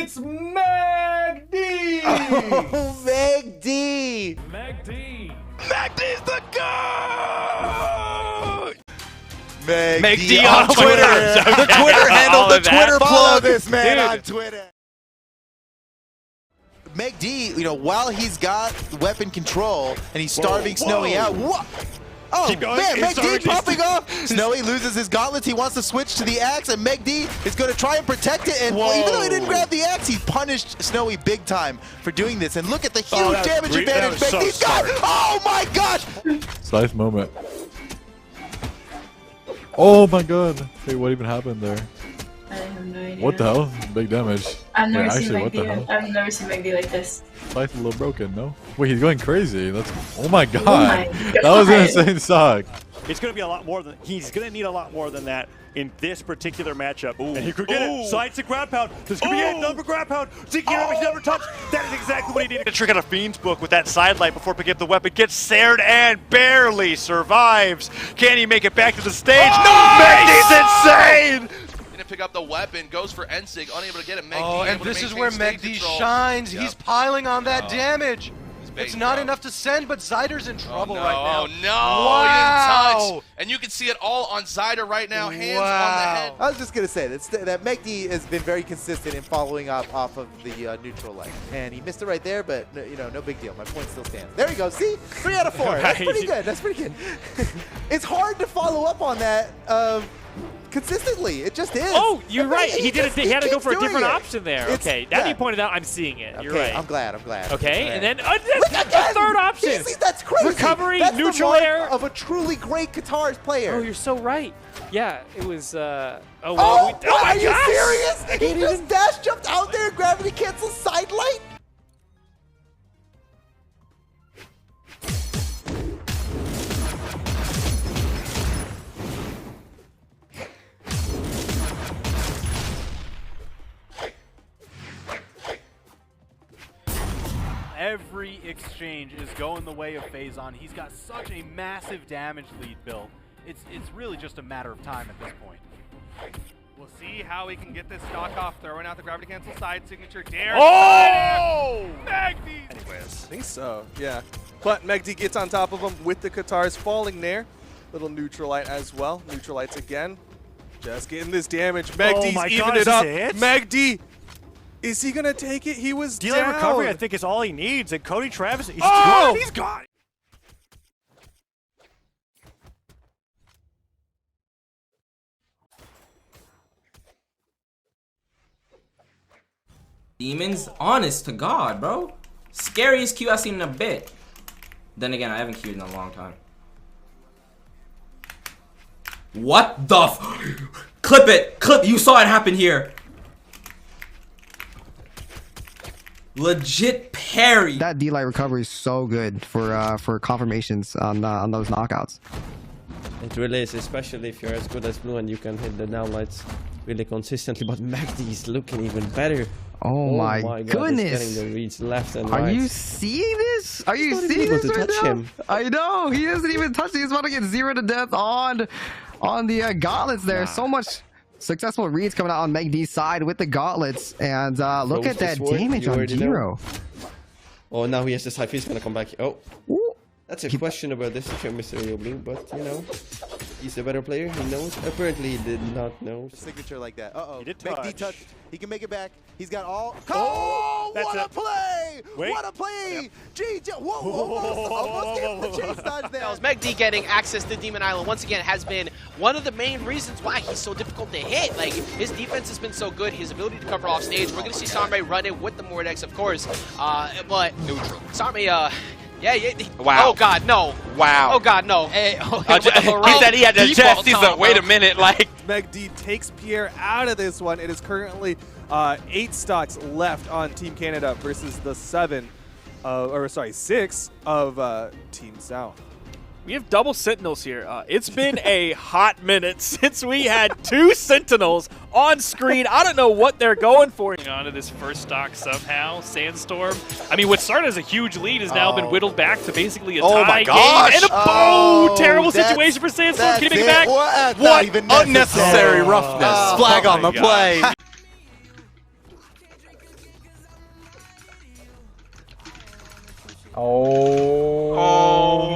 It's MEGD! Oh, MEGD! MEGD! MEGD'S the GOAT! MEGD on Twitter! The Twitter handle, the Twitter Follow plug! this man Dude. on Twitter. MEGD, while he's got weapon control and he's starving Snowy out. What? Oh, Keep going. man, He's MEGD starving. popping off. Snowy loses his gauntlets. He wants to switch to the axe, and MEGD is going to try and protect it. And even though he didn't grab the axe, he punished Snowy big time for doing this. And look at the huge damage advantage MEGD's got. Oh, my gosh. Scythe moment. Oh my god. Hey, what even happened there? I have no idea. What the hell? Big damage. I've never Wait, seen actually, what the hell? MEGD. I've never seen MEGD like this. Scythe a little broken, no? Wait, he's going crazy. That's. Oh my god. my That was an God. insane suck. It's going to be a lot more than he's going to need a lot more than that in this particular matchup. And he could get it. Sides to ground pound. There's going to be another ground pound. Zeke damage never touched. That is exactly what he needed to trick out a Fiend's Book with that sidelight before picking up the weapon. Gets snared and barely survives. Can he make it back to the stage? No! MEGD'S insane! Didn't pick up the weapon, goes for Ensig, unable to get it. MEGD Oh, and able to this is maintain where stage MEGD control. shines. Yep. He's piling on that damage. baiting, It's not bro. enough to send, but Zyder's in trouble right now. Oh no, Wow. he didn't touch. And you can see it all on Zyder right now, hands on the head. I was just going to say that MEGD has been very consistent in following up off of the neutral leg. And he missed it right there, but no big deal. My point still stands. There you go. See? 3 out of 4. That's pretty good. That's pretty good. It's hard to follow up on that consistently. It just is. Oh, you're right. He He had to go for a different option there. It's- Okay, now that yeah. you pointed out, I'm seeing it. You're right. I'm glad. Okay, and then Look the again! third option. Easy, that's crazy. Recovery, that's neutral the mark air. of a truly great guitarist player. Oh, you're so right. Yeah, it was. Oh, my are you gosh! serious? He just dash jumped out there, gravity cancel side light. Every exchange is going the way of Phazon. He's got such a massive damage lead built. It's really just a matter of time at this point. We'll see how he can get this stock off, throwing out the gravity cancel side signature. Dare. Oh! MEGD! Anyways. I think so, yeah. But MEGD gets on top of him with the Katars falling there. Little Neutralite as well. Neutralites again. Just getting this damage. MEGD's even it up. MEGD! Is he gonna take it? He was Delay down. recovery, I think, is all he needs. And Cody Travis, he's Oh! he's got it. Demons, honest to God, bro. Scariest Q I've seen in a bit. Then again, I haven't queued in a long time. What the Clip it! Clip! You saw it happen here! Legit parry! That D-Light recovery is so good for confirmations on those knockouts. It really is, especially if you're as good as Blue and you can hit the downlights really consistently. But MEGD is looking even better. Oh my God, goodness! he's getting the reads left and Are right. you seeing this? Are you He's not seeing even this able to right touch now? him. I know he doesn't even touch it. He's about to get 0 to death on the gauntlets. There, so much successful reads coming out on MEGD's side with the gauntlets, and look Throws at that the sword, damage you on already know. Giro. Oh, now he has this high. He's gonna come back. Oh, Ooh. that's a question about this Mr. Blue, but you know, he's a better player. He knows. Apparently, he did not know. Signature like that. Uh-oh. He did MEGD touch. touched. He can make it back. He's got all. Oh, what that's a play! Wait. What a play! Whoa, almost gave him the chase dodge there. MEGD getting access to Demon Island once again has been one of the main reasons why he's so difficult to hit. Like, his defense has been so good, his ability to cover off stage. We're going to see Sarme run in with the Mordex, of course, but neutral. Sarme, yeah. Wow. Oh God, no. Wow. Oh God, no. He said he had to adjust. He's like, wait a minute, like. MEGD takes Pierre out of this one. It is currently 8 stocks left on Team Canada versus the 6 of Team South. We have double Sentinels here. It's been a hot minute since we had 2 Sentinels on screen. I don't know what they're going for. On to this first stock somehow. Sandstorm. I mean, what started as a huge lead has now been whittled back to basically a tie game. And a terrible situation for Sandstorm. Can he make it back? What unnecessary roughness. Flag on the play. Oh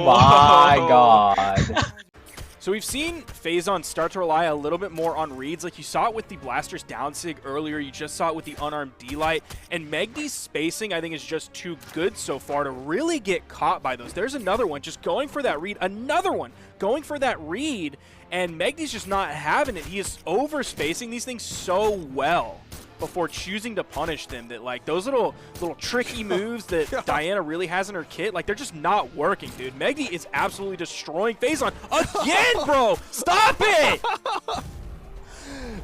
my god. So we've seen Phazon start to rely a little bit more on reads. Like you saw it with the Blaster's down sig earlier. You just saw it with the unarmed D-Light. And MEGD'S spacing, I think, is just too good so far to really get caught by those. There's another one just going for that read. Another one going for that read. And MEGD'S just not having it. He is over spacing these things so well before choosing to punish them, that like those little tricky moves that Diana really has in her kit, like they're just not working, dude. Megd is absolutely destroying Phazon again, bro. Stop it.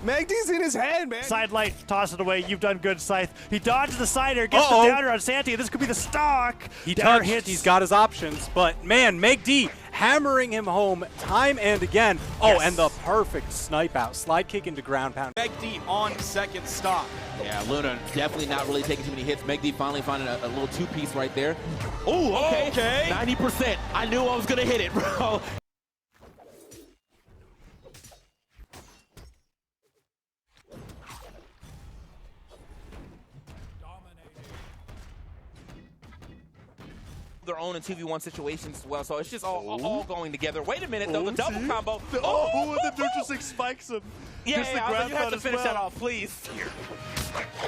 Megd's in his head, man. Side light, toss it away. You've done good, Scythe. He dodges the cider, gets the downer on Santi. This could be the stock. He touched. He's got his options, but man, Megd hammering him home time and again. Oh, and the perfect snipe out. Slide kick into ground pound. Megd on second stock. Yeah, Luna definitely not really taking too many hits. Megd finally finding a little two-piece right there. Oh, okay. 90%. I knew I was going to hit it, bro. Their own in 2v1 situations as well, so it's just all going together. Wait a minute, though, the double combo. And the neutral six spikes him. Yeah, you have to finish that off, please.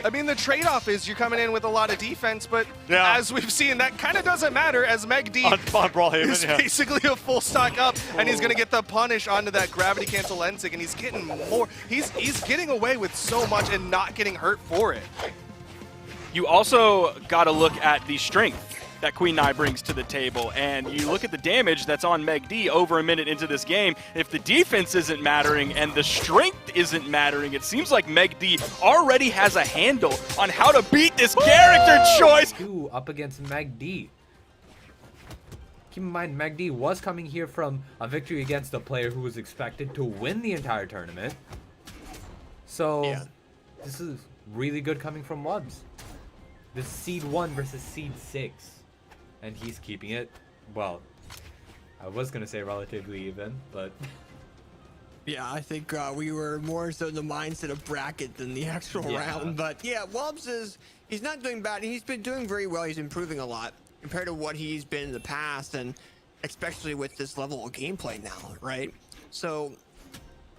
I mean, the trade-off is you're coming in with a lot of defense, but as we've seen, that kind of doesn't matter as Megd on Brawlhalla is basically a full stock up, and he's going to get the punish onto that gravity cancel Lensig, and he's getting more. He's getting away with so much and not getting hurt for it. You also got to look at the strength that Queen Nai brings to the table, and you look at the damage that's on Megd over a minute into this game. If the defense isn't mattering and the strength isn't mattering, it seems like Megd already has a handle on how to beat this character choice. Up against Megd. Keep in mind, Megd was coming here from a victory against a player who was expected to win the entire tournament. So this is really good coming from VODS. This is Seed 1 versus Seed 6. And he's keeping it, well, I was going to say relatively even, but... Yeah, I think we were more so in the mindset of bracket than the actual round. But yeah, VODS he's not doing bad. He's been doing very well. He's improving a lot compared to what he's been in the past, and especially with this level of gameplay now, right? So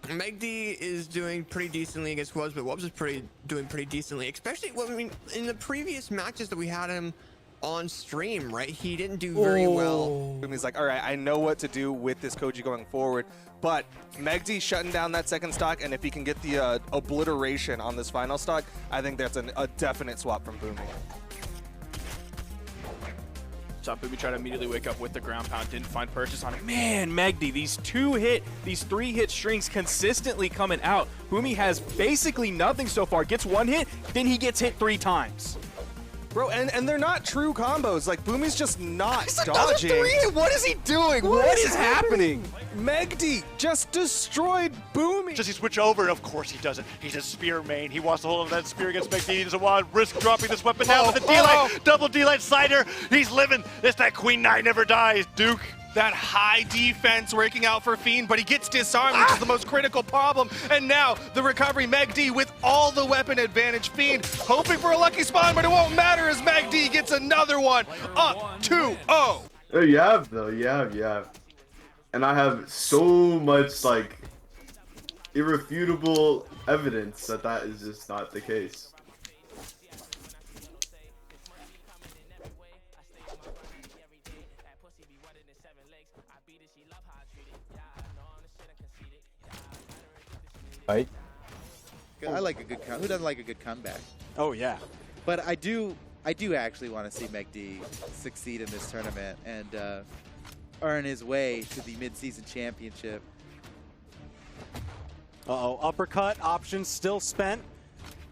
Megd is doing pretty decently against VODS, but VODS is doing pretty decently, especially in the previous matches that we had him on stream, right? He didn't do very well. He's like, all right, I know what to do with this Koji going forward, but Megd shutting down that second stock, and if he can get the obliteration on this final stock, I think that's a definite swap from Boomy. So Boomy tried to immediately wake up with the ground pound, didn't find purchase on it. Man, Megd, these 3-hit strings consistently coming out. Boomy has basically nothing so far. Gets 1 hit, then he gets hit 3 times. Bro, and they're not true combos. Like, Boomy's just not dodging. What is he doing? What is happening? Megd just destroyed Boomy. Does he switch over? And of course he doesn't. He's a spear main. He wants to hold on to that spear against Megd. He doesn't want to risk dropping this weapon now with the D-Light. Double D-Light cider. He's living. It's that Queen Nai never dies, Duke. That high defense working out for Fiend, but he gets disarmed, which is the most critical problem. And now the recovery, Megd with all the weapon advantage. Fiend hoping for a lucky spawn, but it won't matter as Megd gets another one. Up 2-0. Oh, you have, though. You have. And I have so much, like, irrefutable evidence that is just not the case. Right. I like a good who doesn't like a good comeback? Oh yeah. But I do actually want to see Megd succeed in this tournament and earn his way to the mid-season championship. Uppercut options still spent.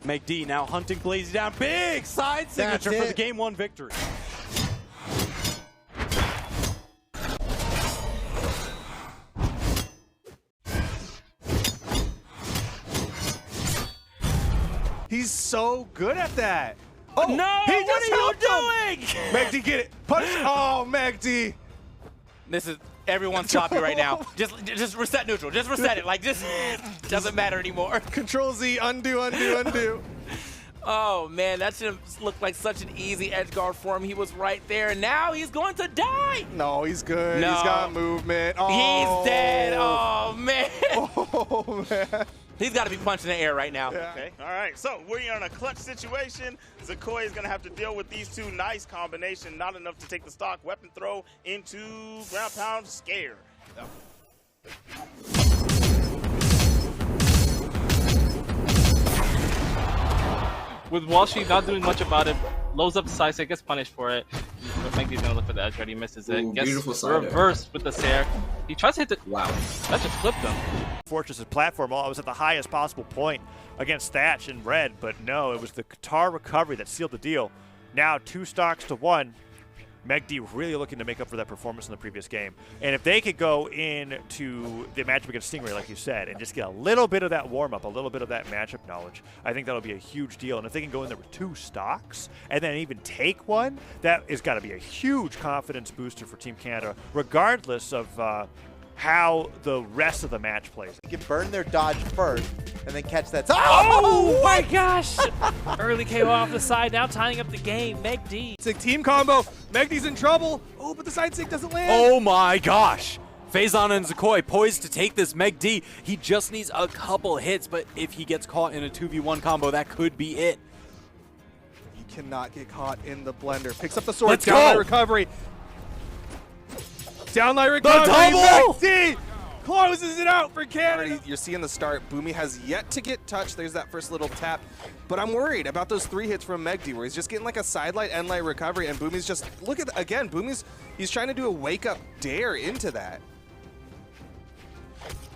Megd now hunting Blazy down. Big side signature for the game 1 victory. He's so good at that. Oh, no! What are you doing? Megd, get it. Punch. Oh, Megd. This is everyone's choppy right now. Just reset neutral. Just reset it. Like, this doesn't matter anymore. Control Z, undo. Oh man, that should have looked like such an easy edge guard for him. He was right there. Now he's going to die. No, he's good. No. He's got movement. Oh. He's dead. Oh man. Oh man. He's got to be punching the air right now. Yeah. Okay, all right. So we're in a clutch situation. Zakoi is going to have to deal with these two. Nice combination. Not enough to take the stock. Weapon throw into ground pound scare. With Walshy not doing much about it, loads up the side, so gets punished for it. Megd's gonna look for the edge guard, he misses it. Ooh, Gets beautiful side reversed with the Sair. He tries to hit the. Wow. That just flipped him. Fortress's platform, I was at the highest possible point against Thatch in red, but no, it was the Qatar recovery that sealed the deal. Now 2 stocks to 1. Megd really looking to make up for that performance in the previous game. And if they could go into the matchup against Stingray, like you said, and just get a little bit of that warm-up, a little bit of that matchup knowledge, I think that'll be a huge deal. And if they can go in there with 2 stocks and then even take one, that is got to be a huge confidence booster for Team Canada, regardless of how the rest of the match plays. You can burn their dodge first and then catch that. Oh my gosh! Early KO off the side, now tying up the game. Megd. It's a team combo. Megd's in trouble. Oh, but the side stick doesn't land. Oh my gosh. Phazon and Zakoi poised to take this Megd. He just needs a couple hits, but if he gets caught in a 2v1 combo, that could be it. He cannot get caught in the blender. Picks up the sword. Let's Downlight go. recovery. Downlight recovery. double! Megd closes it out for Canada. You're seeing the start. Boomy has yet to get touched. There's that first little tap. But I'm worried about those 3 hits from Megd where he's just getting like a side light, end light recovery, and Boomy's just, look at, again, he's trying to do a wake-up dare into that.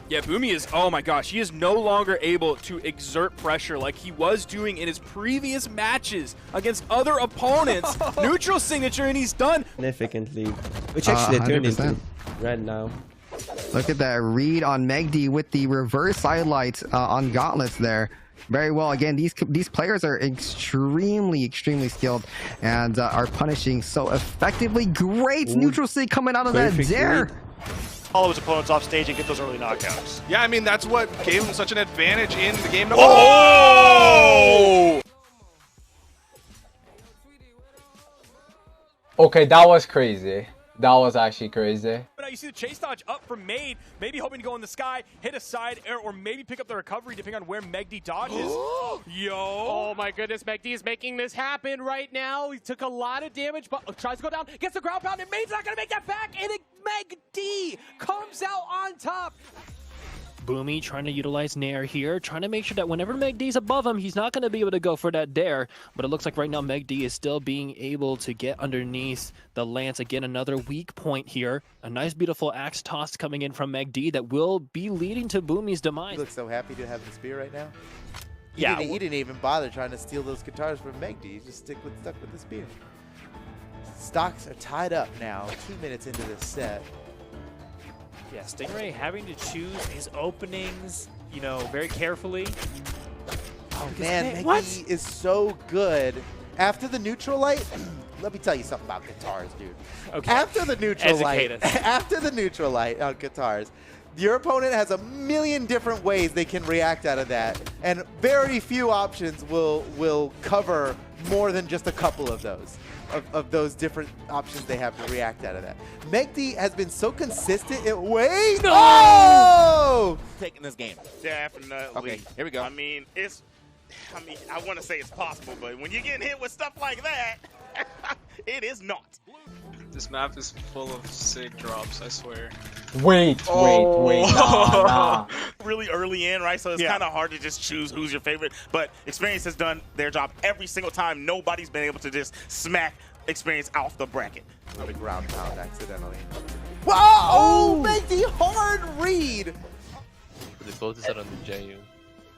Yeah, Boomy is, oh my gosh, he is no longer able to exert pressure like he was doing in his previous matches against other opponents. Neutral signature, and he's done. Significantly, which actually turned into red now. Look at that read on Megd with the reverse side light on gauntlets there. Very well. Again, these players are extremely skilled and are punishing so effectively. Great neutral sig coming out of that dare. Follow his opponents off stage and get those early knockouts. Yeah, I mean, that's what gave him such an advantage in the game. Oh! Okay, that was crazy. That was actually crazy. But now you see the chase dodge up from Megd, maybe hoping to go in the sky, hit a side air, or maybe pick up the recovery depending on where Megd dodges. Yo! Oh my goodness, Megd is making this happen right now. He took a lot of damage, but tries to go down, gets the ground pound, and Megd's not gonna make that back, and Megd comes out on top. Boomy trying to utilize Nair here, trying to make sure that whenever Megd's above him, he's not going to be able to go for that dare. But it looks like right now Megd is still being able to get underneath the lance. Again, another weak point here. A nice, beautiful axe toss coming in from Megd that will be leading to Boomy's demise. He looks so happy to have the spear right now. He Yeah, didn't even bother trying to steal those guitars from Megd. He just stuck with the spear. Stocks are tied up now, 2 minutes into this set. Yeah, Stingray having to choose his openings, you know, very carefully. Oh man, Megd is so good. After the neutral light, let me tell you something about guitars, dude. Okay. After the neutral Educate light, us. after the neutral light on guitars, your opponent has a million different ways they can react out of that, and very few options will cover more than just a couple of those. Of those different options they have to react out of that. Megd has been so consistent. Wait! No! Oh! Taking this game. Definitely. Okay, here we go. I mean, I want to say it's possible, but when you're getting hit with stuff like that, it is not. This map is full of sick drops, I swear. Wait, nah. Really early in, right? So it's kind of hard to just choose who's your favorite. But Experience has done their job every single time. Nobody's been able to just smack Experience off the bracket. On the ground pound accidentally. Whoa! Oh, Megd, hard read. They both is on the JU.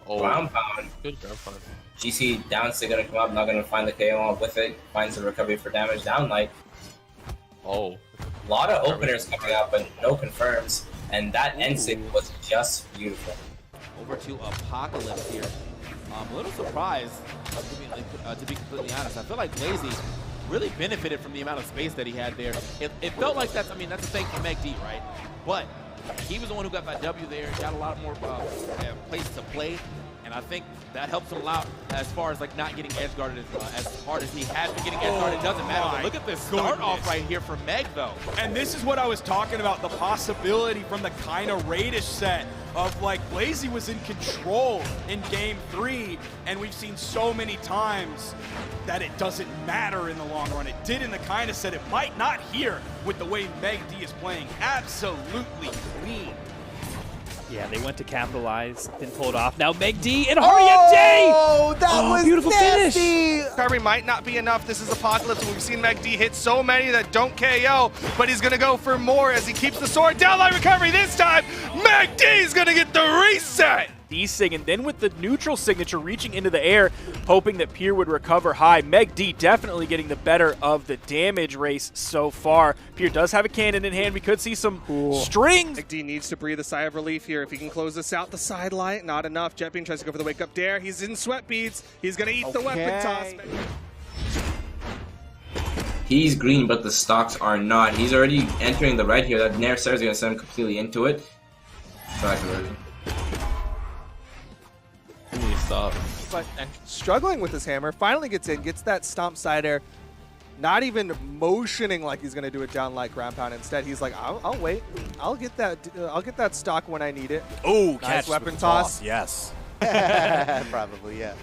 Oh, ground pound. Good ground pound. GC down stick gonna come up, not gonna find the KO with it. Finds the recovery for damage down light. Oh. A lot of openers coming out, but no confirms. And that end sig was just beautiful. Over to Apocalypse here. I'm a little surprised, to be completely honest. I feel like Lazy really benefited from the amount of space that he had there. It felt like that's the thing for Megd, right? But he was the one who got that W there, got a lot more places to play. And and I think that helps him out as far as like not getting edge guarded as hard as he has been getting edge guarded. It doesn't matter. But look at this start off right here from Meg though. And this is what I was talking about, the possibility from the kind of Raidish set of like Blazy was in control in game 3, and we've seen so many times that it doesn't matter in the long run. It did in the kind of set. It might not here with the way MEGD is playing. Absolutely clean. Yeah, they went to capitalize, didn't pull it off. Now MEGD and HurryUpD! Oh, that was beautiful nasty. finish. Recovery might not be enough. This is Apocalypse. We've seen MEGD hit so many that don't KO, but he's going to go for more as he keeps the sword. Downline recovery this time. MEGD's going to get the reset. Desig, and then with the neutral signature reaching into the air, hoping that Pier would recover high. MEGD definitely getting the better of the damage race so far. Pier does have a cannon in hand. We could see some strings. MEGD needs to breathe a sigh of relief here. If he can close this out, the sideline, not enough. Jetbeam tries to go for the wake-up dare. He's in sweat beads. He's going to eat the weapon toss. He's green, but the stocks are not. He's already entering the red here. That Nair Sarah is going to send him completely into it. Back conversion. Stop. But and struggling with his hammer, finally gets in, gets that stomp side air, not even motioning like he's gonna do it down like ground pound. Instead, he's like, I'll wait. I'll get that stock when I need it. Oh, nice catch weapon toss. Yes. Probably, yeah.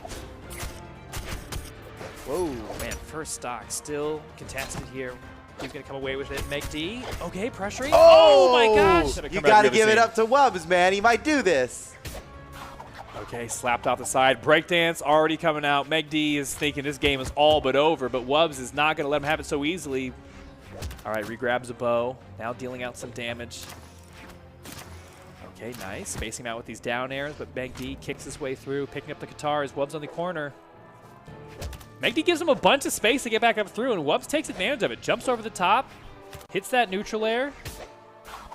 Whoa. Man, first stock still contested here. He's going to come away with it. MEGD, okay, pressuring. Oh, my gosh. You got to give it up to Wubbs, man. He might do this. Okay, slapped off the side. Breakdance already coming out. MEGD is thinking this game is all but over, but Wubbs is not going to let him have it so easily. All right, regrabs a bow. Now dealing out some damage. Okay, nice. Spacing him out with these down airs, but MEGD kicks his way through, picking up the guitars. Wubbs on the corner. MEGD gives him a bunch of space to get back up through, and Wubbs takes advantage of it. Jumps over the top, hits that neutral air.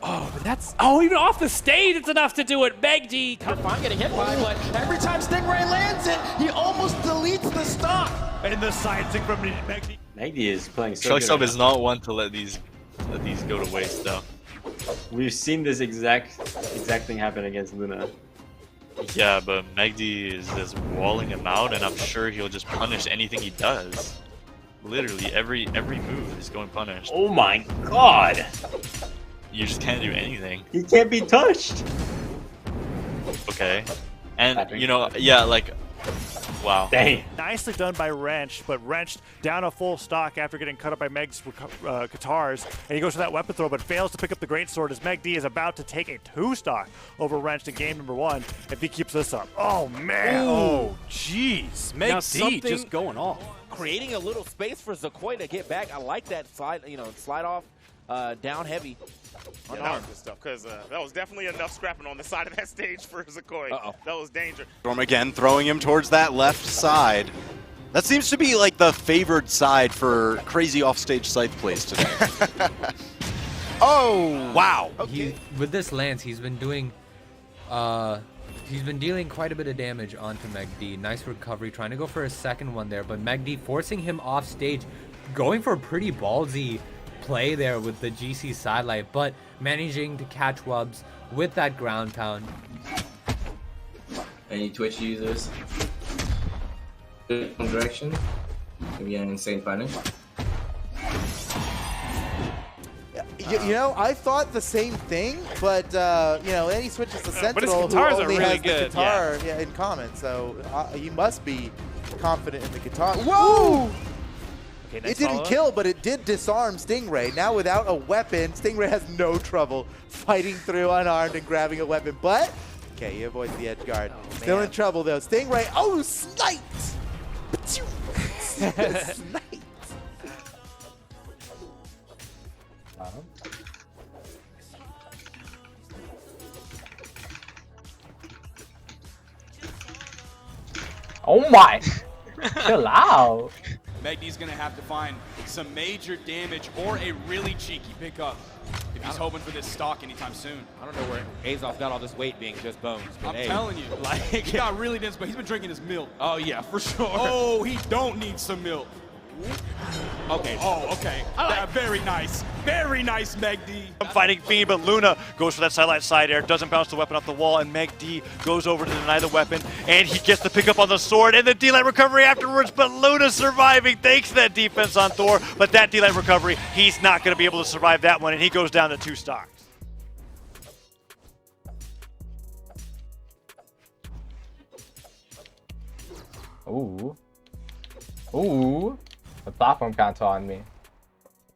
Oh, but that's... Oh, even off the stage, it's enough to do it. MEGD. Fine getting hit by, but every time Stingray lands it, he almost deletes the stock. And the silencing from MEGD. MEGD is playing so Truck good Sub right is now. not one to let these go to waste, though. We've seen this exact thing happen against Luna. Yeah, but MEGD is just walling him out, and I'm sure he'll just punish anything he does. Literally, every move is going punished. Oh my god! You just can't do anything. He can't be touched! Okay. And, you know, yeah, like... Wow. Dang. Nicely done by Wrench, but Wrench down a full stock after getting cut up by Meg's guitars, and he goes for that weapon throw, but fails to pick up the greatsword as MEGD is about to take a 2-stock over Wrench in game number 1 if he keeps this up. Oh man! Ooh. Oh jeez! MEGD just going off. Creating a little space for Zakoi to get back. I like that slide, slide off down heavy. Yeah, that was good stuff, because that was definitely enough scrapping on the side of that stage for Zakoi. That was dangerous. Storm again, throwing him towards that left side. That seems to be like the favored side for crazy offstage scythe plays today. Oh, wow. Okay. With this lance, he's been doing, he's been dealing quite a bit of damage onto MEGD. Nice recovery, trying to go for a second one there, but MEGD forcing him off stage, going for a pretty ballsy play there with the GC sidelight, but managing to catch Wubbs with that ground pound. Any Twitch users? Direction. Maybe an insane punish. You know, I thought the same thing, but you know, and he switches to Sentinel, who guitars only are really has good. the guitar in common, so he must be confident in the guitar. Whoa! Okay, nice it didn't kill, but it did disarm Stingray. Now without a weapon, Stingray has no trouble fighting through unarmed and grabbing a weapon. But, okay, he avoids the edge guard. Still in trouble though. Stingray, oh, sniped! Sniped. Oh my! Chill out! MEGD's going to have to find some major damage or a really cheeky pickup if he's hoping for this stock anytime soon. I don't know where Azov got all this weight being just bones. But I'm telling you, he got really dense, but he's been drinking his milk. Oh yeah, for sure. Oh, he don't need some milk. Okay. Oh, okay. Very nice. Very nice, Megd. I'm fighting Fiend, but Luna goes for that sidelight side air, doesn't bounce the weapon off the wall, and Megd goes over to deny the weapon, and he gets the pick up on the sword and the D-Light recovery afterwards, but Luna surviving thanks to that defense on Thor, but that D-Light recovery, he's not going to be able to survive that one, and he goes down to 2 stocks. Ooh. Ooh. The platform cancel on me.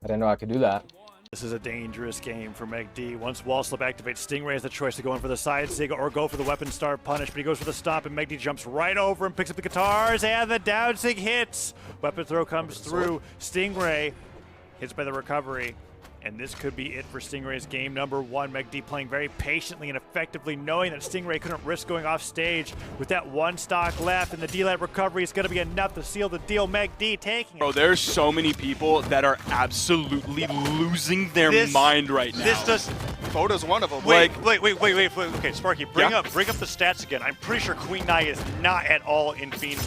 I didn't know I could do that. This is a dangerous game for Megd. Once wall slip activates, Stingray has the choice to go in for the side sig or go for the weapon star punish, but he goes for the stop, and Megd jumps right over and picks up the guitars, and the down sig hits. Weapon throw comes through. Stingray hits by the recovery, and this could be it for Stingray's game number 1. Megd playing very patiently and effectively, knowing that Stingray couldn't risk going off stage. With that 1 stock left, and the D-Light recovery is going to be enough to seal the deal. Megd taking it. Bro, there's so many people that are absolutely losing their mind right now. This does. Photo's one of them. Wait. Okay, Sparky, bring up the stats again. I'm pretty sure Queen Nai is not at all in Fiend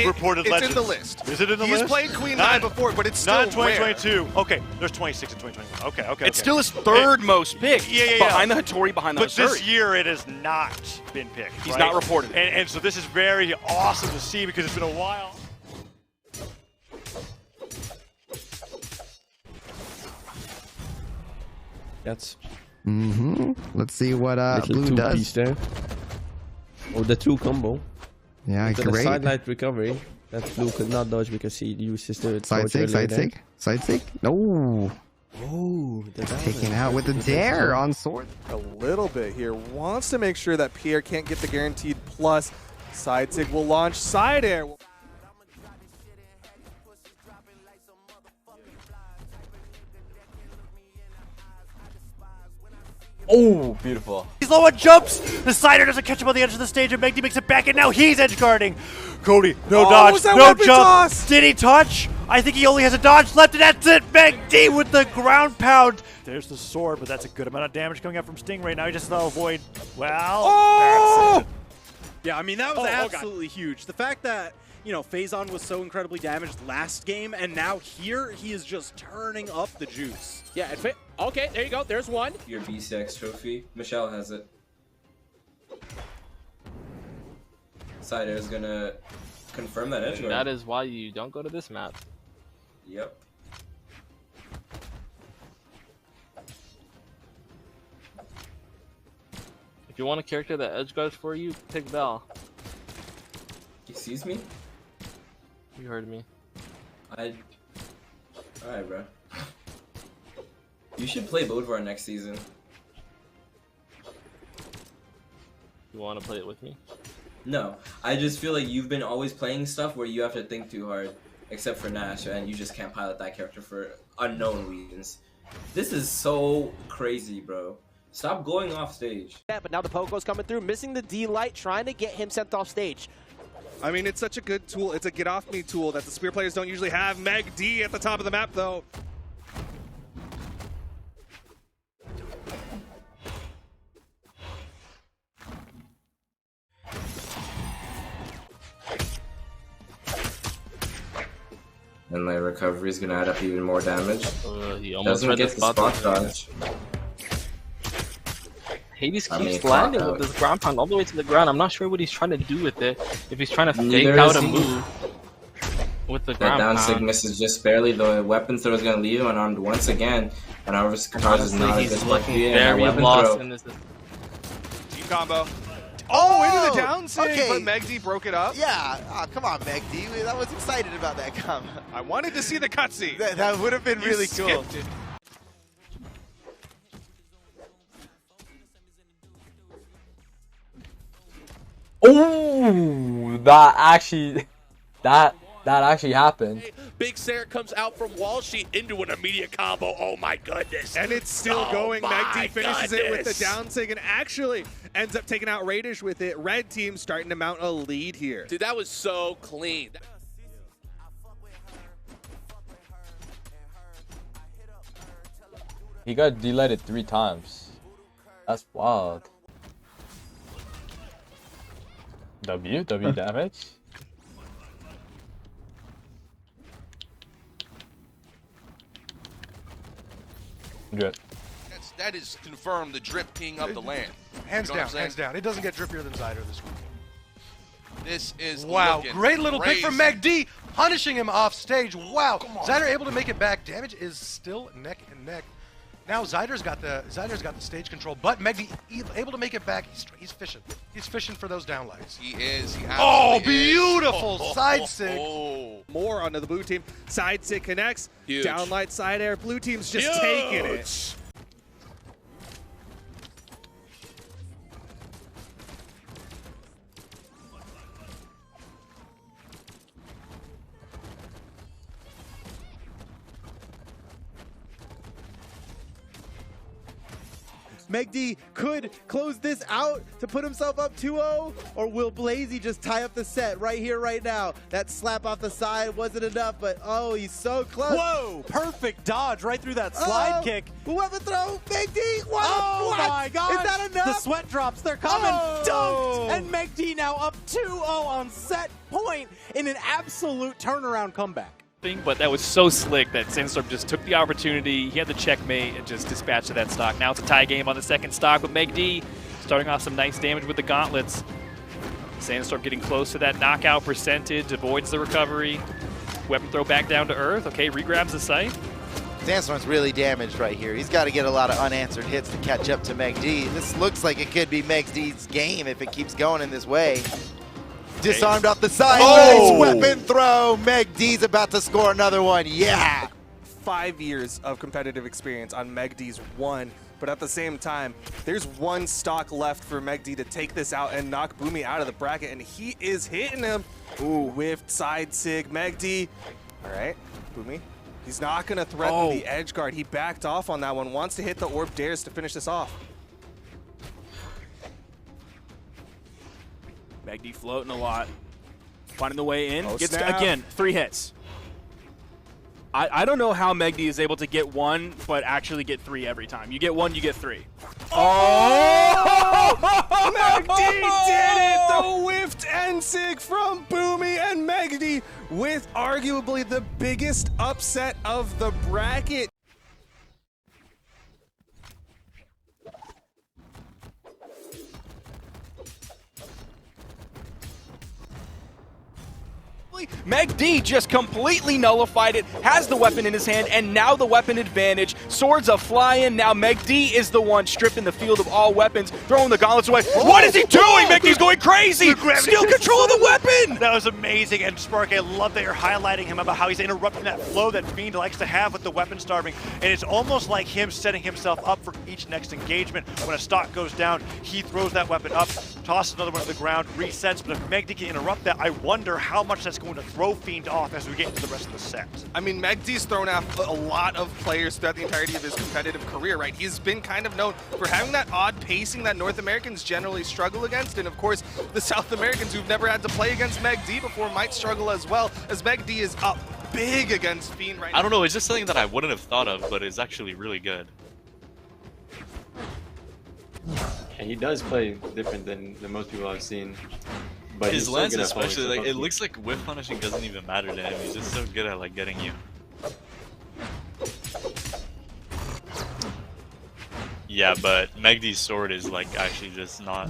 reported it's legends. in the list. Is it in the list? He's played Queen Nai before, but it's still not 2022. Okay, there's 26 and 2021. Okay. It's still his 3rd most picked. Yeah. Behind the Hattori, behind the But this year it has not been picked. He's right? not reported. And so this is very awesome to see because it's been a while. That's. Let's see what little Blue does. Piece there. Oh, the true combo. Yeah, Into great. the sidelight recovery that Blue could not dodge because he uses the Side sig. No. Oh, taken out with the dare on sword. A little bit here. Wants to make sure that Pierre can't get the guaranteed plus. Side sig will launch side air. Oh, beautiful. He's low on jumps. The sider doesn't catch him on the edge of the stage, and Megd makes it back, and now he's edge guarding. Cody, no dodge, no jump. Toss? Did he touch? I think he only has a dodge left, and that's it. Megd with the ground pound. There's the sword, but that's a good amount of damage coming out from Stingray. Now he just has to avoid. Well, that's it. Yeah, I mean, that was absolutely huge. The fact that, you know, Phazon was so incredibly damaged last game, and now here he is just turning up the juice. Yeah, okay, there you go. There's one. Your BCX trophy. Michelle has it. Side air is gonna confirm that edge guard. That is why you don't go to this map. Yep. If you want a character that edge guards for you, pick Bell. He sees me? You heard me. Alright, bro. You should play Vodhalla next season. You want to play it with me? No, I just feel like you've been always playing stuff where you have to think too hard, except for Nash, and you just can't pilot that character for unknown reasons. This is so crazy, bro. Stop going off stage. Yeah, but now the Pogo's coming through, missing the D-Light, trying to get him sent off stage. I mean, it's such a good tool. It's a get-off-me tool that the Spear players don't usually have. Megd at the top of the map, though. And my recovery is gonna add up even more damage. He almost doesn't get the spot dodge. Hades keeps landing with this ground pound all the way to the ground. I'm not sure what he's trying to do with it. If he's trying to fake out a move with the ground down pound. sig misses just barely. The weapon throw is gonna leave him unarmed once again. And our Katars is not as good lucky. Very lost in this. Team combo. Oh, into the down sig, but Megd broke it up. Yeah, come on, Megd. I was excited about that combo. I wanted to see the cutscene. That would have been really cool. Skipped it. Oh, that actually happened. Big Sarah comes out from wall sheet into an immediate combo. Oh my goodness. And it's still going. Megd finishes it with the down sig and actually ends up taking out Radish with it. Red team starting to mount a lead here. Dude, that was so clean. He got delighted 3 times. That's wild. W damage. Good. That is confirmed the drip king of the land. Hands You know what down, I'm saying? hands down. It doesn't get drippier than Zyder this week. This is Wow, looking great little pick from crazy. MEGD, punishing him off stage. Wow, Zyder able to make it back. Damage is still neck and neck. Now Zyder's got the stage control, but MEGD able to make it back. He's fishing. He's fishing for those downlights. He is. He Oh, absolutely is. beautiful side sig. More onto the blue team. Side sig connects. Huge. Downlight side air. Blue team's just taking it. MEGD could close this out to put himself up 2-0, or will Blazy just tie up the set right here, right now? That slap off the side wasn't enough, but oh, he's so close. Whoa, perfect dodge right through that slide kick. Weapon throw, MEGD, what? Oh What? my god! Is that enough? The sweat drops, they're coming. Oh. Dunked! And MEGD now up 2-0 on set point in an absolute turnaround comeback. But that was so slick that Sandstorm just took the opportunity. He had the checkmate and just dispatched that stock. Now it's a tie game on the second stock, but MEGD starting off some nice damage with the gauntlets. Sandstorm getting close to that knockout percentage, avoids the recovery. Weapon throw back down to earth. Okay, regrabs the scythe. Sandstorm's really damaged right here. He's got to get a lot of unanswered hits to catch up to MEGD. This looks like it could be MEGD's game if it keeps going in this way. Disarmed off the side. Oh! Nice weapon throw. MEGD's about to score another one. Yeah. 5 years of competitive experience on MEGD's one, but at the same time, there's one stock left for MEGD to take this out and knock Boomy out of the bracket, and he is hitting him. Ooh, whiffed side sig. MEGD. All right, Boomy. He's not going to threaten the edge guard. He backed off on that one. Wants to hit the orb, dares to finish this off. MEGD floating a lot. Finding the way in. Oh, Gets snap. again, 3 hits. I don't know how MEGD is able to get 1, but actually get 3 every time. You get 1, you get 3. Oh! MEGD did it! The whiffed N-Sig from Boomy, and MEGD with arguably the biggest upset of the bracket. MEGD just completely nullified it, has the weapon in his hand, and now the weapon advantage. Swords are flying. Now MEGD is the one stripping the field of all weapons, throwing the gauntlets away. What is he doing? MEGD's going crazy! Still control of the weapon! That was amazing, and Spark, I love that you're highlighting him about how he's interrupting that flow that Fiend likes to have with the weapon starving, and it's almost like him setting himself up for each next engagement. When a stock goes down, he throws that weapon up, tosses another one to the ground, resets, but if MEGD can interrupt that, I wonder how much that's going to throw Fiend off as we get into the rest of the set. I mean, MEGD's thrown off a lot of players throughout the entirety of his competitive career, right? He's been kind of known for having that odd pacing that North Americans generally struggle against, and of course, the South Americans who've never had to play against MEGD before might struggle as well, as MEGD is up big against Fiend right now. I don't know, it's just something that I wouldn't have thought of, but it's actually really good. And he does play different than most people I've seen. But his he's so lens good at pulling especially, stuff like, up. it looks like whiff punishing doesn't even matter to him. He's just so good at like getting you. Yeah, but MEGD's sword is like actually just not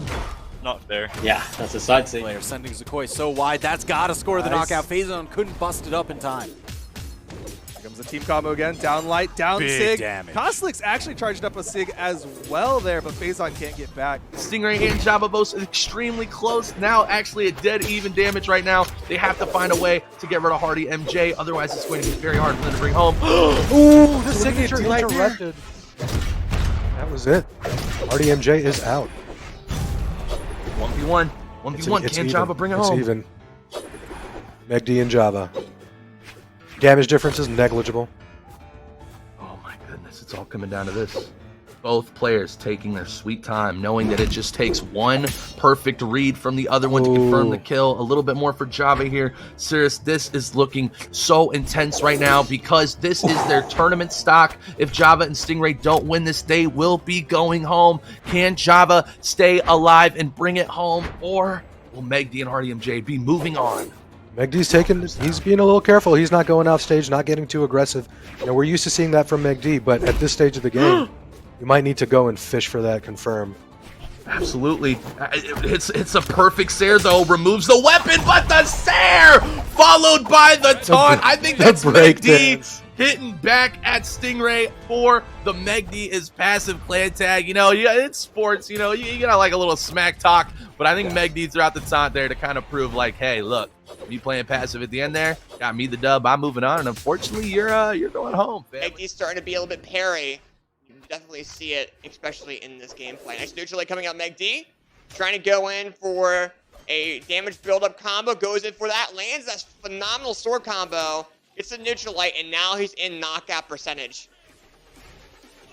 fair. Yeah, that's a side sig. Player sending Zakoi so wide. That's got to score the Nice. knockout. Phazon couldn't bust it up in time. Here comes the team combo again. Down light, down Big sig. damage. Koslik's actually charged up a sig as well there, but Phazon can't get back. Stingray and Java both extremely close. Now actually a dead even damage right now. They have to find a way to get rid of Hardy MJ. Otherwise it's going to be very hard for them to bring home. Ooh, the signature interrupted. That was it. Hardy MJ is out. 1v1. 1v1. Can Java bring it It's home? even. MEGD and Java. Damage difference is negligible. Oh my goodness, it's all coming down to this. Both players taking their sweet time, knowing that it just takes one perfect read from the other one to confirm the kill. A little bit more for Java here. Serious, this is looking so intense right now because this is their tournament stock. If Java and Stingray don't win this, they will be going home. Can Java stay alive and bring it home, or will MEGD and Hardy MJ be moving on? Megd's he's being a little careful. He's not going off stage, not getting too aggressive. You know, we're used to seeing that from Megd, but at this stage of the game, you might need to go and fish for that confirm. Absolutely. It's a perfect Sair, though. Removes the weapon, but the Sair followed by the taunt. I think that's Megd hitting back at Stingray for the MEGD'S passive clan tag. You know, it's sports. You know, you gotta like a little smack talk. But I think Megd threw out the taunt there to kind of prove like, hey, look, me playing passive at the end there got me the dub. I'm moving on, and unfortunately, you're going home. MEGD's starting to be a little bit parry. You can definitely see it, especially in this gameplay. Nice neutral light coming out. Megd trying to go in for a damage build-up combo. Goes in for that. Lands that phenomenal sword combo. It's a neutral light, and now he's in knockout percentage.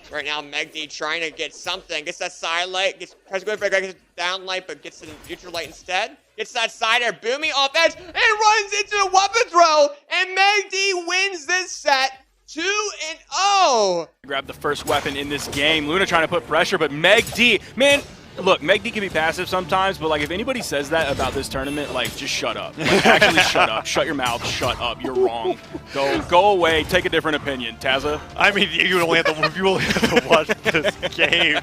So right now, Megd trying to get something. Gets that side light. Tries to go for a down light, but gets the neutral light instead. Gets that side air. Boomy off edge, and runs into a weapon throw. And Megd wins this set 2-0. Grab the first weapon in this game. Luna trying to put pressure, but Megd, man, look, Megd can be passive sometimes, but like if anybody says that about this tournament, like just shut up. Like actually shut up. Shut your mouth. Shut up. You're wrong. Go away. Take a different opinion. Tazza? I mean, you only have to watch this game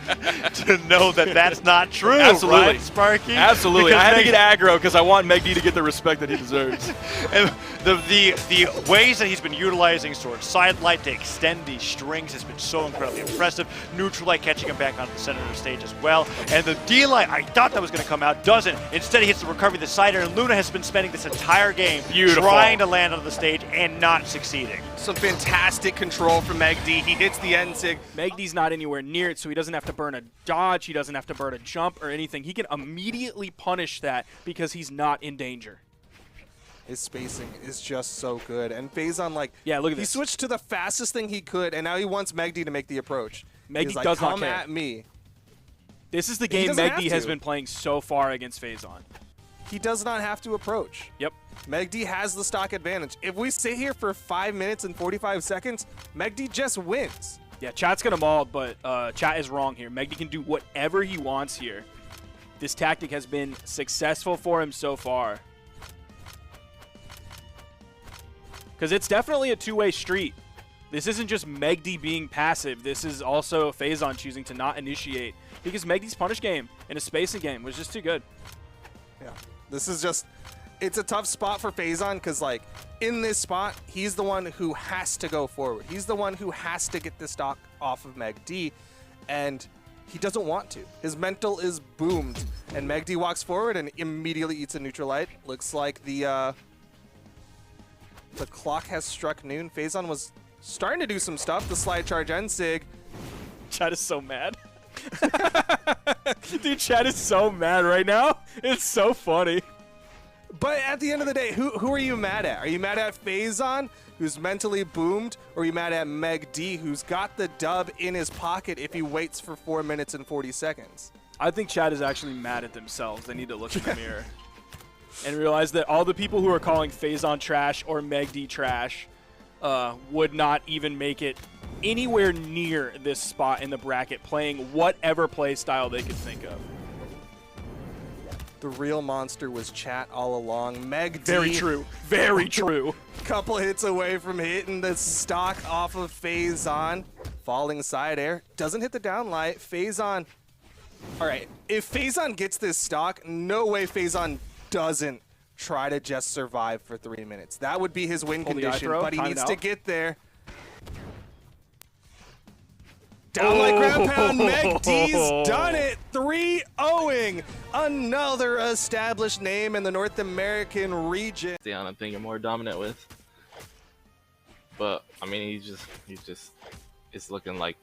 to know that that's not true. Absolutely. Right, Sparky? Absolutely. Because I had to get aggro because I want Megd to get the respect that he deserves. And the ways that he's been utilizing sword side light to extend these strings has been so incredibly impressive. Neutral light catching him back on the center of the stage as well. And the D-light, I thought that was going to come out, doesn't. Instead, he hits the recovery the side air, and Luna has been spending this entire game trying to land on the stage and not succeeding. Some fantastic control from Megd. He hits the end sig. Megd's not anywhere near it, so he doesn't have to burn a dodge, he doesn't have to burn a jump or anything. He can immediately punish that because he's not in danger. His spacing is just so good. And Phazon, like, yeah, look at he this. switched to the fastest thing he could, and now he wants Megd to make the approach. Megd He's like, does not come care. at me. This is the He game doesn't have Megd has to. been playing so far against Phazon. He does not have to approach. Yep. Megd has the stock advantage. If we sit here for 5 minutes and 45 seconds, Megd just wins. Yeah, chat's gonna maul, but chat is wrong here. Megd can do whatever he wants here. This tactic has been successful for him so far. Because it's definitely a two-way street. This isn't just Megd being passive. This is also Phazon choosing to not initiate. Because Megd's punish game and his spacing game was just too good. Yeah, this is just, it's a tough spot for Phazon because, like, in this spot, he's the one who has to go forward. He's the one who has to get the stock off of Megd, and he doesn't want to. His mental is boomed, and Megd walks forward and immediately eats a neutral light. Looks like the clock has struck noon. Phazon was starting to do some stuff. The slide charge end sig. Chat is so mad. Dude, chat is so mad right now. It's so funny. But at the end of the day, who are you mad at? Are you mad at Phazon, who's mentally boomed, or are you mad at Megd, who's got the dub in his pocket if he waits for 4 minutes and 40 seconds? I think chat is actually mad at themselves. They need to look in the mirror and realize that all the people who are calling Phazon trash or Megd trash would not even make it anywhere near this spot in the bracket, playing whatever play style they could think of. The real monster was chat all along. Megd. Very true. Very true. Couple hits away from hitting the stock off of Phazon. Falling side air. Doesn't hit the downlight. Phazon. All right. If Phazon gets this stock, no way Phazon doesn't try to just survive for 3 minutes. That would be his win condition, but he needs to get there. Down like ground pound, Megd's done it. 3-0ing. Another established name in the North American region. I think you're more dominant with. But I mean, it's looking like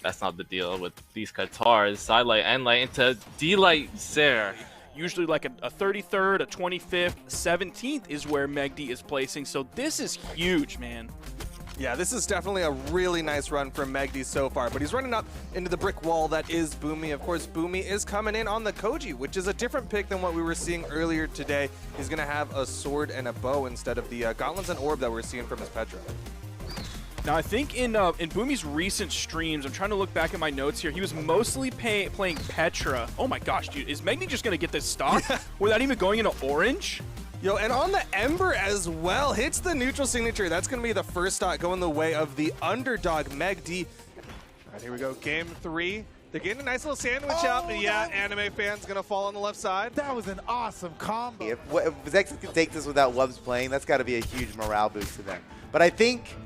that's not the deal with these Qatars. Side light and light into D-light Sair. Usually like a 33rd, a 25th, 17th is where Megd is placing. So this is huge, man. Yeah, this is definitely a really nice run from Megd so far, but he's running up into the brick wall that is Boomy. Of course, Boomy is coming in on the Koji, which is a different pick than what we were seeing earlier today. He's going to have a sword and a bow instead of the gauntlets and orb that we're seeing from his Petra. Now, I think in Boomy's recent streams, I'm trying to look back at my notes here, he was mostly playing Petra. Oh my gosh, dude, is Megd just going to get this stock without even going into orange? Yo, and on the Ember as well, hits the neutral signature. That's going to be the first stock going the way of the underdog Megd. All right, here we go. Game 3. They're getting a nice little sandwich out, but yeah, anime fans going to fall on the left side. That was an awesome combo. If Zex can take this without Wubs playing, that's got to be a huge morale boost to them. But I think,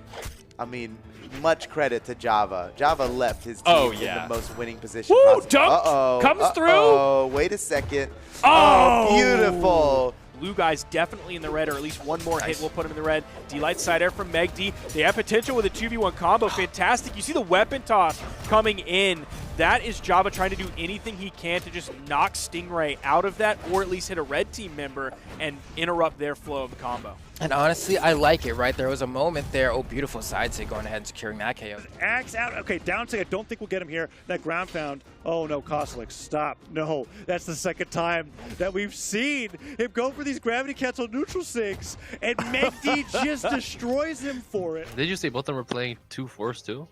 I mean, much credit to Java. Java left his team in the most winning position possible. Dunked! Comes through! Oh, wait a second. Oh, beautiful. Blue guys definitely in the red, or at least one more hit will put him in the red. D-Light side air from Megd. They have potential with a 2v1 combo. Fantastic. You see the weapon toss coming in. That is Java trying to do anything he can to just knock Stingray out of that, or at least hit a red team member and interrupt their flow of the combo. And honestly, I like it, right? There was a moment there. Oh, beautiful side sig going ahead and securing that KO. Axe out. Okay, down sig. I don't think we'll get him here. That ground pound. Oh, no, Koslik, stop. No, that's the second time that we've seen him go for these gravity cancel neutral sigs, and Megd just destroys him for it. Did you say both of them were playing 2 force too?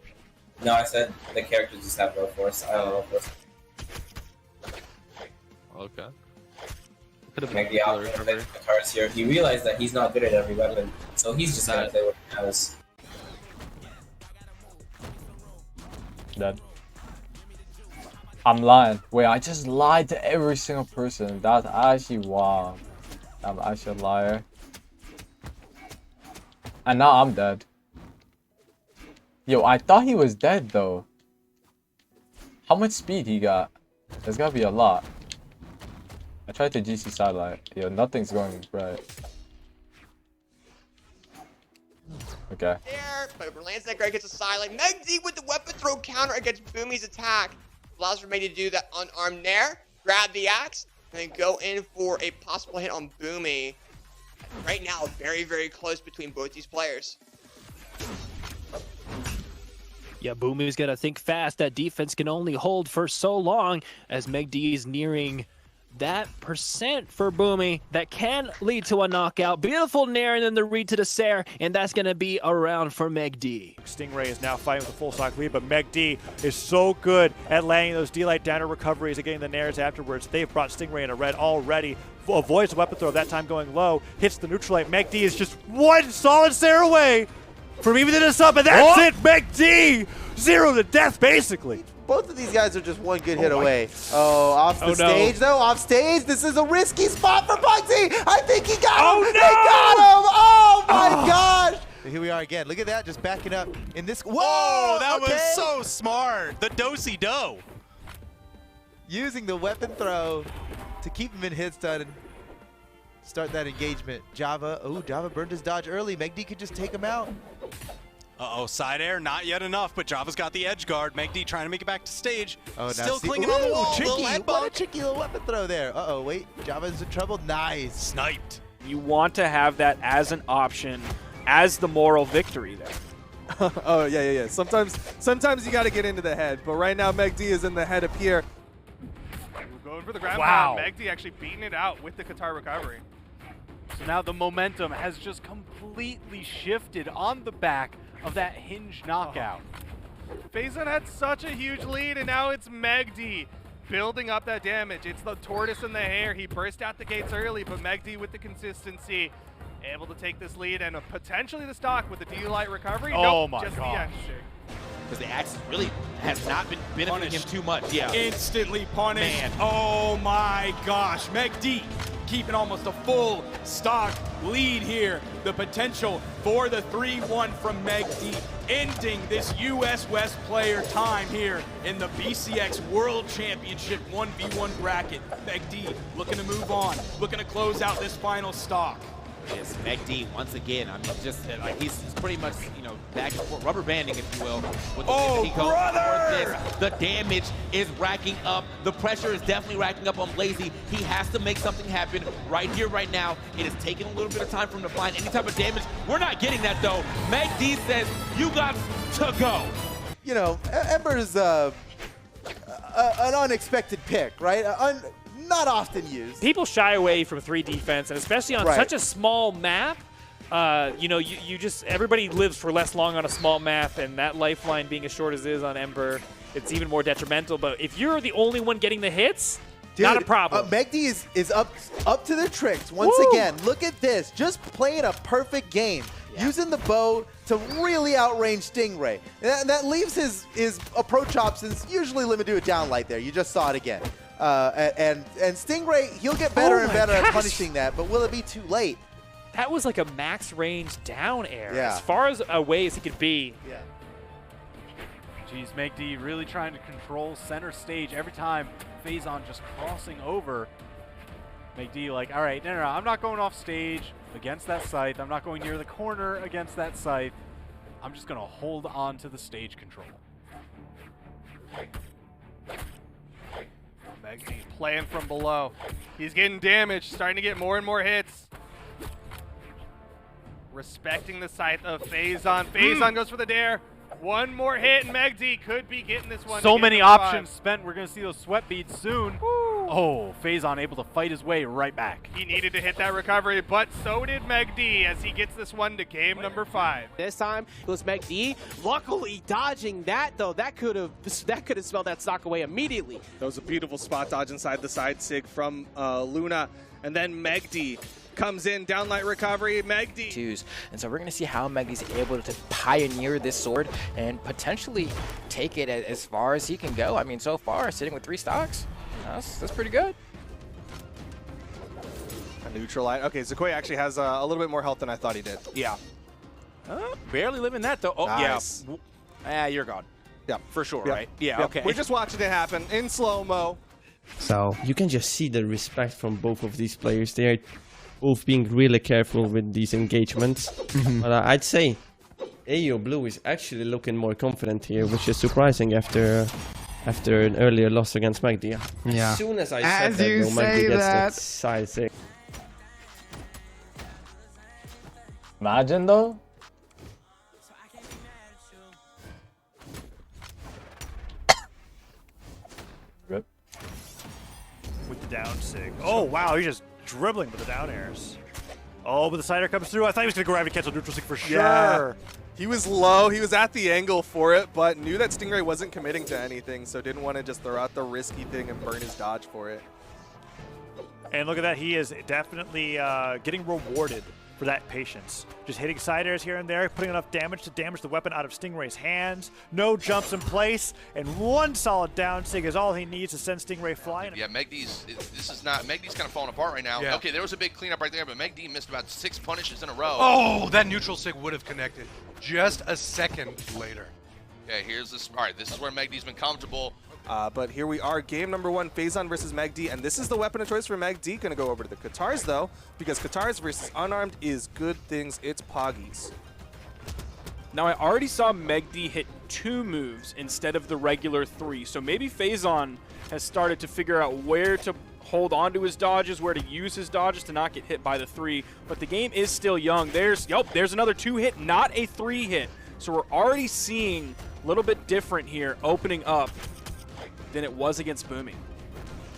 No, I said the characters just have no force. I don't know force. Okay. Megd out there, guitars here. He realized that he's not good at every weapon, so he's just gonna play what he knows. Dead. I'm lying. Wait, I just lied to every single person. That's actually wow. I'm actually a liar. And now I'm dead. Yo, I thought he was dead though. How much speed he got? There's gotta be a lot. I tried to GC satellite. Yo, nothing's going right. Okay. There, but lands that great, gets a silent. Megd with the weapon throw counter against Boomy's attack. Allows for Megd to do that unarmed Nair, grab the axe, and then go in for a possible hit on Boomy. Right now, very, very close between both these players. Yeah, Boomy's got to think fast. That defense can only hold for so long as Megd is nearing that percent for Boomy that can lead to a knockout. Beautiful Nair and then the read to the Sair, and that's going to be around for Megd. Stingray is now fighting with a full stock lead, but Megd is so good at landing those D-Light downer recoveries and getting the Nairs afterwards. They've brought Stingray in a red already. Avoids the weapon throw, that time going low, hits the neutral light. Megd is just one solid Sair away from even this up, and that's it! Megd! 0 to death, basically. Both of these guys are just one good hit away. Oh, off the stage though, off stage. This is a risky spot for Bugsy. I think he got him. They got him. Oh my gosh. Here we are again. Look at that, just backing up in this. Whoa, that was so smart. The do-si-do. Using the weapon throw to keep him in hit stun and start that engagement. Java, Java burned his dodge early. Megd could just take him out. Uh-oh, side air, not yet enough, but Java's got the edge guard. Megd trying to make it back to stage. Oh, still clinging on the wall. What a cheeky little weapon throw there. Uh-oh, wait, Java's in trouble. Nice. Sniped. You want to have that as an option, as the moral victory there. Oh, yeah. Sometimes you got to get into the head, but right now Megd is in the head up here. We're going for the ground pound. Megd actually beating it out with the Qatar recovery. So now the momentum has just completely shifted on the back of that hinge knockout. Phazon had such a huge lead, and now it's Megd building up that damage. It's the tortoise and the hare. He burst out the gates early, but Megd with the consistency, able to take this lead and potentially the stock with the D-Light recovery. Oh nope, my just God. The extra. Because the axe really has not been benefiting him too much. Yeah. Instantly punished. Man. Oh my gosh. Megd keeping almost a full stock lead here. The potential for the 3-1 from Megd, ending this US West player time here in the BCX World Championship 1v1 bracket. Megd looking to move on, looking to close out this final stock. Yes, Megd once again. I mean, just like he's pretty much, back and forth, rubber banding, if you will. With the he goes brother! The damage is racking up. The pressure is definitely racking up on Blazy. He has to make something happen right here, right now. It is taking a little bit of time for him to find any type of damage. We're not getting that though. Megd says, "You got to go." Ember's an unexpected pick, right? Not often used. People shy away from 3 defense, and especially on such a small map. You just, everybody lives for less long on a small map, and that lifeline being as short as it is on Ember, it's even more detrimental. But if you're the only one getting the hits, Dude, Not a problem. Megd is up to their tricks once again. Look at this, just playing a perfect game, using the bow to really outrange Stingray. And that leaves his approach options usually limited to a down light there. You just saw it again. And Stingray, he'll get better and better at punishing that, but will it be too late? That was like a max range down air. Yeah. As far as away as he could be. Yeah. Geez, Megd really trying to control center stage every time Phazon just crossing over. Megd like, all right, no, I'm not going off stage against that scythe. I'm not going near the corner against that scythe. I'm just going to hold on to the stage control. Megd playing from below. He's getting damaged, starting to get more and more hits. Respecting the scythe of Phazon. Phazon goes for the dare. One more hit, and Megd could be getting this one. So many options spent. We're going to see those sweat beads soon. Oh, Phazon able to fight his way right back. He needed to hit that recovery, but so did Megd as he gets this one to game number 5. This time it was Megd. Luckily dodging that though. That could have spelled that stock away immediately. That was a beautiful spot dodge inside the side sig from Luna, and then Megd comes in, downlight recovery, Megd. And so we're going to see how Megd's able to pioneer this sword and potentially take it as far as he can go. I mean, so far, sitting with 3 stocks, that's pretty good. A neutral light. Okay, Zakoi actually has a little bit more health than I thought he did. Yeah. Barely living that, though. Oh, Nice. yeah. You're gone. Yeah. For sure, Yep. right? Yeah, Yep. okay. We're just watching it happen in slow-mo. So you can just see the respect from both of these players. They're both being really careful with these engagements. But I'd say AO Blue is actually looking more confident here, which is surprising after an earlier loss against Megd. Yeah. As soon as I As said that, you though, say Megd gets that. that side 6. Imagine though. Rip. With the down sig. Oh, wow, he's just dribbling with the down airs. Oh, but the sider comes through. I thought he was going to go gravity cancel neutral sig for sure. Yeah. He was low, he was at the angle for it, but knew that Stingray wasn't committing to anything, so didn't want to just throw out the risky thing and burn his dodge for it. And look at that, he is definitely getting rewarded for that patience. Just hitting side airs here and there, putting enough damage to damage the weapon out of Stingray's hands. No jumps in place, and one solid down sig is all he needs to send Stingray flying. Yeah, Megd's Megd's kind of falling apart right now. Yeah. Okay, there was a big cleanup right there, but Megd missed about 6 punishes in a row. Oh, that neutral sig would have connected just a second later. Okay, here's this. All right, this is where Megd's been comfortable. But here we are, game number 1, Phazon versus Megd, and this is the weapon of choice for Megd. Gonna go over to the Katars though, because Katars versus unarmed is good things. It's Poggies. Now I already saw Megd hit 2 moves instead of the regular 3, so maybe Phazon has started to figure out where to hold on to his dodges, where to use his dodges to not get hit by the 3. But the game is still young. There's another 2 hit, not a 3 hit. So we're already seeing a little bit different here, opening up than it was against Booming.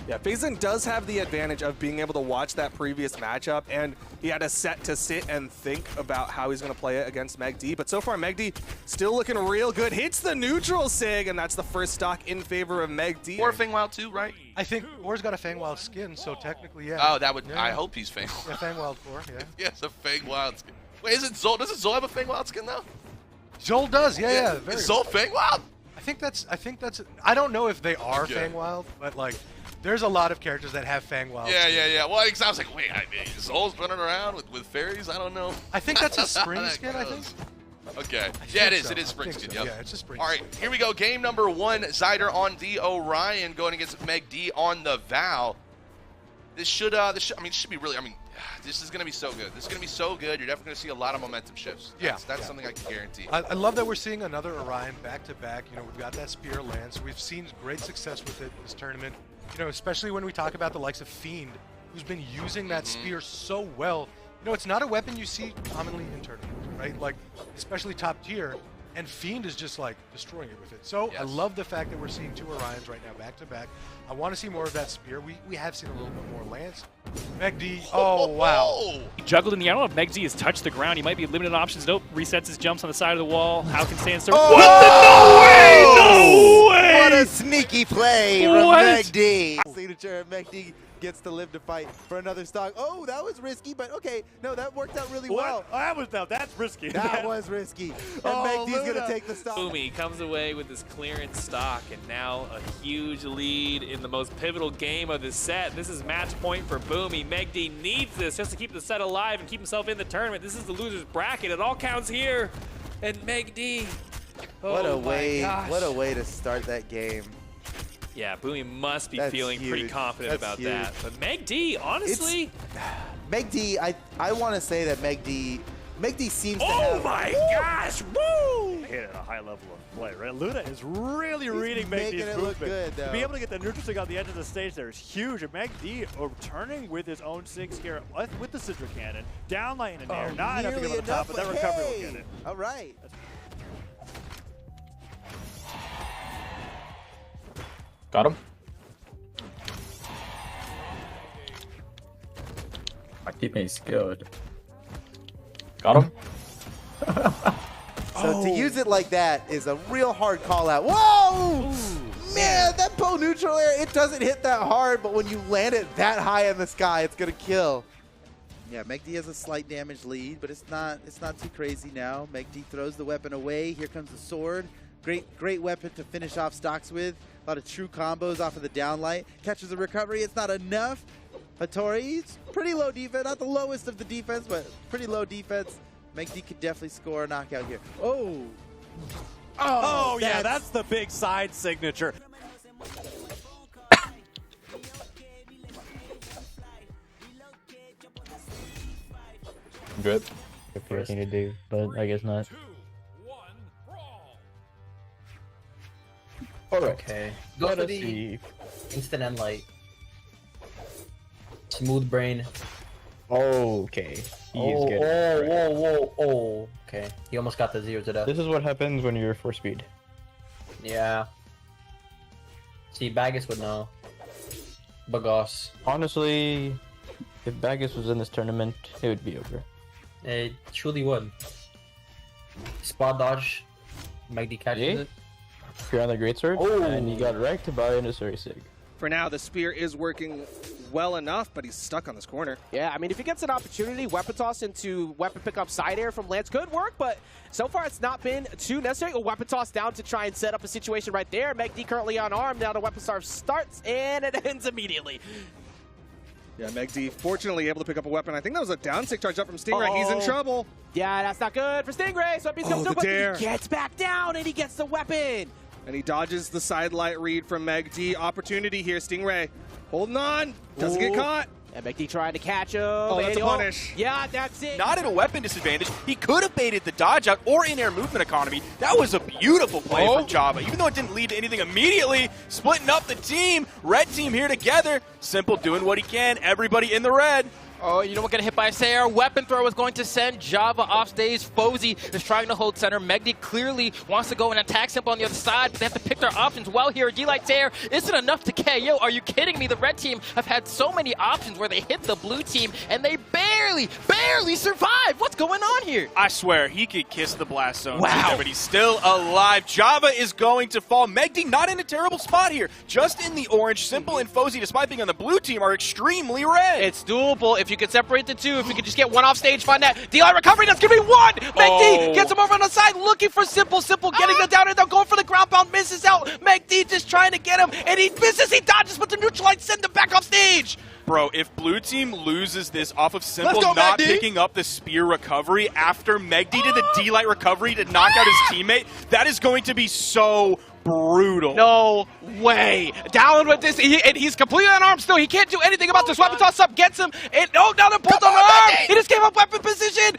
Yeah, Phazon does have the advantage of being able to watch that previous matchup, and he had a set to sit and think about how he's going to play it against Megd. But so far, Megd still looking real good. Hits the neutral sig, and that's the first stock in favor of Megd. Or Fangwild too, right? I think Or's got a Fangwild skin, so technically, yeah. Oh, that would. Yeah. I hope he's Fangwild. Yeah, Fangwild core, yeah. Yes, a Fangwild skin. Wait, is it Zol? Doesn't Zol have a Fangwild skin though? Zol does, yeah. Very Is Zol Fangwild? I think that's. I don't know if they are Fangwild, but like, there's a lot of characters that have Fangwild. Yeah. Well, I was like, wait, Zol's running around with fairies? I don't know. I think that's a spring skin. I think. Okay. Yeah, it is. so. It is spring skin. So. Yep. Yeah, it's a spring. All right, here we go. Game number 1. Zyder on the Orion going against Megd on the Val. This should be really. This is going to be so good. This is going to be so good. You're definitely going to see a lot of momentum shifts. That's something I can guarantee. I love that we're seeing another Orion back-to-back. You know, we've got that Spear Lance. We've seen great success with it this tournament. You know, especially when we talk about the likes of Fiend, who's been using that Spear so well. You know, it's not a weapon you see commonly in tournaments, right? Like, especially top tier. And Fiend is just like destroying it with it. So I love the fact that we're seeing 2 Orions right now back to back. I want to see more of that Spear. We have seen a little bit more Lance. Megd, oh wow. He juggled in the air. I don't know if Megd has touched the ground. He might be limited options. Nope. Resets his jumps on the side of the wall. How can Sandstorm? No way! What a sneaky play from Megd. signature. MEGD gets to live to fight for another stock. Oh, that was risky, but okay. No, that worked out really well. That's risky. That was risky. And MEGD's going to take the stock. Boomy comes away with this clearance stock, and now a huge lead in the most pivotal game of the set. This is match point for Boomy. MEGD needs this just to keep the set alive and keep himself in the tournament. This is the loser's bracket. It all counts here. And MEGD. What a way to start that game. Yeah, Boomy must be feeling pretty confident about that. But MEGD, honestly, MEGD, I want to say that MEGD seems to Oh have... my gosh! Woo! Hit at a high level of play, right? Luna is really reading MEGD's movement. Good, to be able to get the neutral stick on the edge of the stage there is huge. And MEGD returning with his own 6 here with the Sidra Cannon. Down lane in air. Not enough to get on the top, but that recovery will get it. All right. Got him. My teammate's good. Got him. So to use it like that is a real hard call out. Whoa! Man, that bow neutral air, it doesn't hit that hard, but when you land it that high in the sky, it's gonna kill. Yeah, MEGD has a slight damage lead, but it's not too crazy now. MEGD throws the weapon away. Here comes the sword. Great weapon to finish off stocks with. A lot of true combos off of the downlight. Catches a recovery. It's not enough. Hattori's pretty low defense. Not the lowest of the defense, but pretty low defense. MEGD could definitely score a knockout here. Oh. Oh, yeah, that's the big side signature. Good. Good thing to do, but I guess not. Okay, go to the instant end light. Smooth brain. Okay. He's good. Whoa. Okay. He almost got the 0 to death. This is what happens when you're 4-speed. Yeah. See, Bagus would know. Bagos. Honestly, if Bagus was in this tournament, it would be over. It truly would. Spot dodge. MEGD catches it. You're on the greatsword, and he got wrecked by an Asuri Sig. For now, the spear is working well enough, but he's stuck on this corner. Yeah, I mean, if he gets an opportunity, weapon toss into weapon pickup side air from Lance could work, but so far it's not been too necessary. A weapon toss down to try and set up a situation right there. MEGD currently unarmed. Now the weapon toss starts, and it ends immediately. Yeah, MEGD fortunately able to pick up a weapon. I think that was a down tick charge up from Stingray. He's in trouble. Yeah, that's not good for Stingray. So he's coming through, but he gets back down, and he gets the weapon. And he dodges the side light read from MEGD. Opportunity here, Stingray holding on, doesn't get caught. And MEGD trying to catch him. Oh, that's a punish. Yeah, that's it. Not at a weapon disadvantage. He could have baited the dodge out or in-air movement economy. That was a beautiful play from Java. Even though it didn't lead to anything immediately, splitting up the team. Red team here together. Simple doing what he can. Everybody in the red. Oh, you know what? Gonna hit by Sayer. Weapon throw is going to send Java off stage. Fozy is trying to hold center. MEGD clearly wants to go and attack Simple on the other side, but they have to pick their options well here. D-Light Sayer isn't enough to KO. Are you kidding me? The red team have had so many options where they hit the blue team, and they barely survive. What's going on here? I swear, he could kiss the blast zone. Wow. But he's still alive. Java is going to fall. MEGD not in a terrible spot here. Just in the orange. Simple and Fozy, despite being on the blue team, are extremely red. It's doable if you could separate the two. If you could just get one off stage, find that DI recovery. That's gonna be one. MEGD gets him over on the side, looking for Simple. Simple getting the down air. They're going for the ground pound. Misses out. MEGD just trying to get him, and he misses. He dodges, but the neutral light send him back off stage. Bro, if blue team loses this off of Simple not picking up the spear recovery after MEGD did the D-Light recovery to knock out his teammate, that is going to be so brutal. No way. Down with this, and he's completely unarmed still. He can't do anything about this. Weapon toss up gets him, and now they're both on arm. He just gave up weapon position.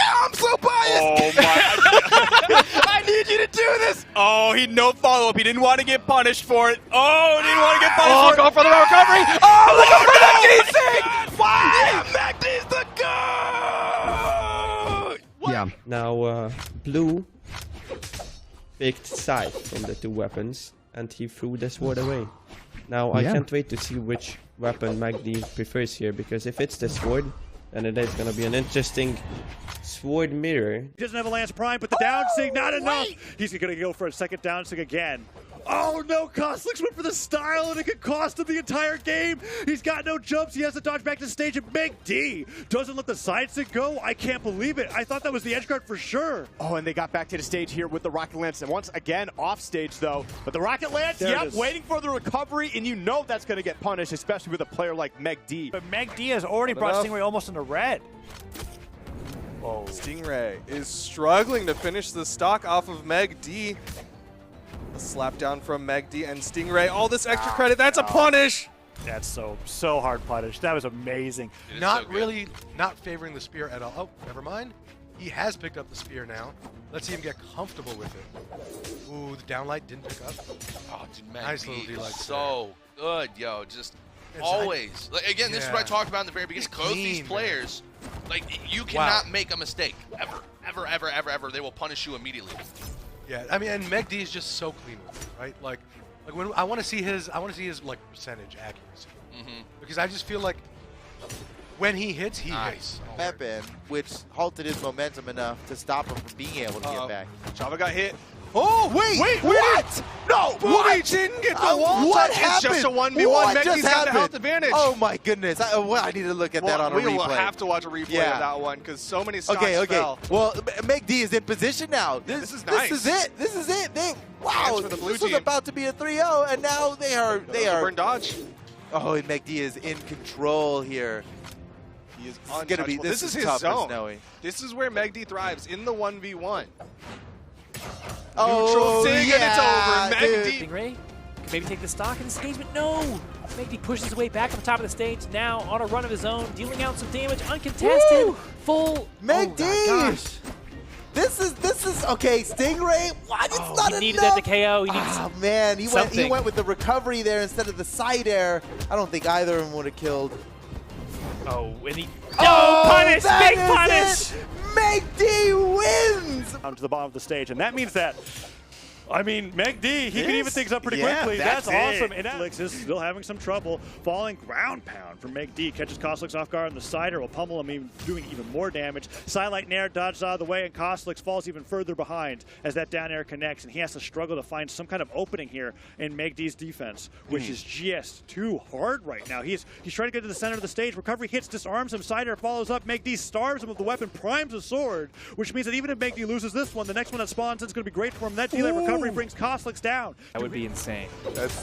I'm so biased. Oh my. I need you to do this. Oh, he no follow-up. He didn't want to get punished for it. Oh, he didn't want to get punished for it. Go for the recovery. Oh, look out for that G-Sig. Why? MEGD'S the GOAT. Yeah. Now, blue picked side from the two weapons, and he threw the sword away. Now, I can't wait to see which weapon MEGD prefers here, because if it's the sword, then it is going to be an interesting sword mirror. He doesn't have a Lance Prime, but the down sig not enough. He's going to go for a second down sig again. Oh no, Kosliks went for the style and it could cost him the entire game. He's got no jumps. He has to dodge back to stage and MEGD doesn't let the side stick go. I can't believe it. I thought that was the edge guard for sure. Oh, and they got back to the stage here with the Rocket Lance. And once again, off stage though. But the Rocket Lance, yep, waiting for the recovery. And you know that's going to get punished, especially with a player like MEGD. But MEGD has already brought Stingray almost into red. Whoa. Stingray is struggling to finish the stock off of MEGD. A slap down from MEGD and Stingray. All this extra credit, that's a punish! That's so hard punish. That was amazing. Not really, not favoring the spear at all. Oh, never mind. He has picked up the spear now. Let's see him get comfortable with it. Ooh, the downlight didn't pick up. Oh, dude, nice little D-light. So good, yo. Just always. Like, again, this is what I talked about in the very beginning. Both these players, like, you cannot make a mistake. Ever. They will punish you immediately. Yeah, I mean, and MEGD is just so clean with it, right? Like when I want to see his like percentage accuracy, because I just feel like when he hits, he hits. Weapon, which halted his momentum enough to stop him from being able to get back. Java got hit. Oh, wait, what? No, what? He didn't get the wall what touch. happened? It's just a 1v1. What MEGD's just got happened? the health advantage. Oh my goodness. I need to look at that on a replay. We will have to watch a replay of that one because so many stocks fell. Well, MEGD is in position now. This is nice. This is it. Wow, for the blue this was team. about to be a 3-0, and now they are. Burn dodge. Oh, and MEGD is in control here. He is gonna be. This is his tough for zone. Snowy. This is where MEGD thrives in the 1v1. Oh, Neutral Sig and it's over. MEGD. Stingray can maybe take the stock in this engagement. No! MEGD pushes his way back on the top of the stage, now on a run of his own, dealing out some damage, uncontested, full. MEGD! Oh my gosh. This is okay. Stingray, why? It's not enough. He needed that to KO. He needed Oh man, he went with the recovery there instead of the side air. I don't think either of them would have killed. Oh, and he. Oh, punish! Big punish! MEGD wins! Down to the bottom of the stage, and that means that. I mean, MEGD, he can even things up pretty quickly. that's awesome. And Kosliks is still having some trouble. Falling ground pound from MEGD. Catches Kosliks off guard on the sider. Will pummel him, doing even more damage. Sidelight Nair dodges out of the way, and Kosliks falls even further behind as that down air connects. And he has to struggle to find some kind of opening here in MEGD's defense, which is just too hard right now. He's trying to get to the center of the stage. Recovery hits, disarms him. Sider follows up. MEGD starves him with the weapon, primes the sword, which means that even if MEGD loses this one, the next one that spawns in is going to be great for him. That delay recovery brings Kosliks down. That would be insane. That's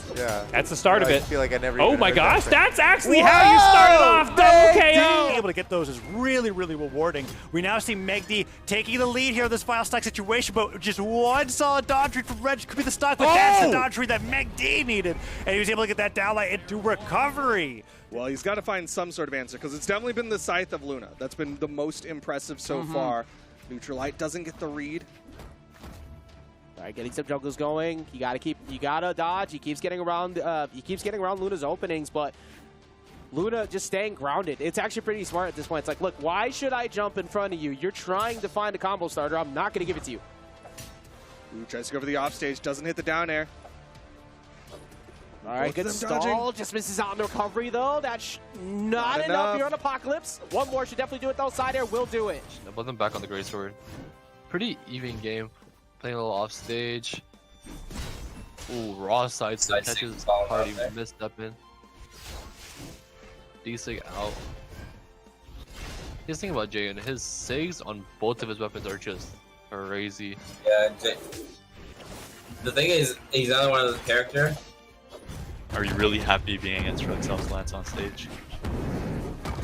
That's the start of it. I feel like I never. Oh even my heard gosh, that. that's actually how you started off. Double KO. Being able to get those is really, really rewarding. We now see MEGD taking the lead here in this final stock situation, but just one solid dodge read from Reg could be the stock, but that's the dodge read that MEGD needed, and he was able to get that downlight into recovery. Well, he's got to find some sort of answer because it's definitely been the Scythe of Luna. That's been the most impressive so far. Neutralite doesn't get the read. All right, getting some juggles going. You gotta dodge. He keeps getting around. Luna's openings, but Luna just staying grounded. It's actually pretty smart at this point. It's like, look, why should I jump in front of you? You're trying to find a combo starter. I'm not gonna give it to you. Ooh, tries to go for the offstage. Doesn't hit the down air. All right, good stall. Just misses out on the recovery though. That's not enough here on Apocalypse. One more should definitely do it though. Side air will do it. I put them back on the greatsword. Pretty even game. Playing a little off stage. Ooh, raw side stick catches party missed up in. D-Sig out. Here's the thing about Jay, and his SIGs on both of his weapons are just crazy. Yeah, the thing is, he's another one of the character. Are you really happy being against Relixel's Lance on stage?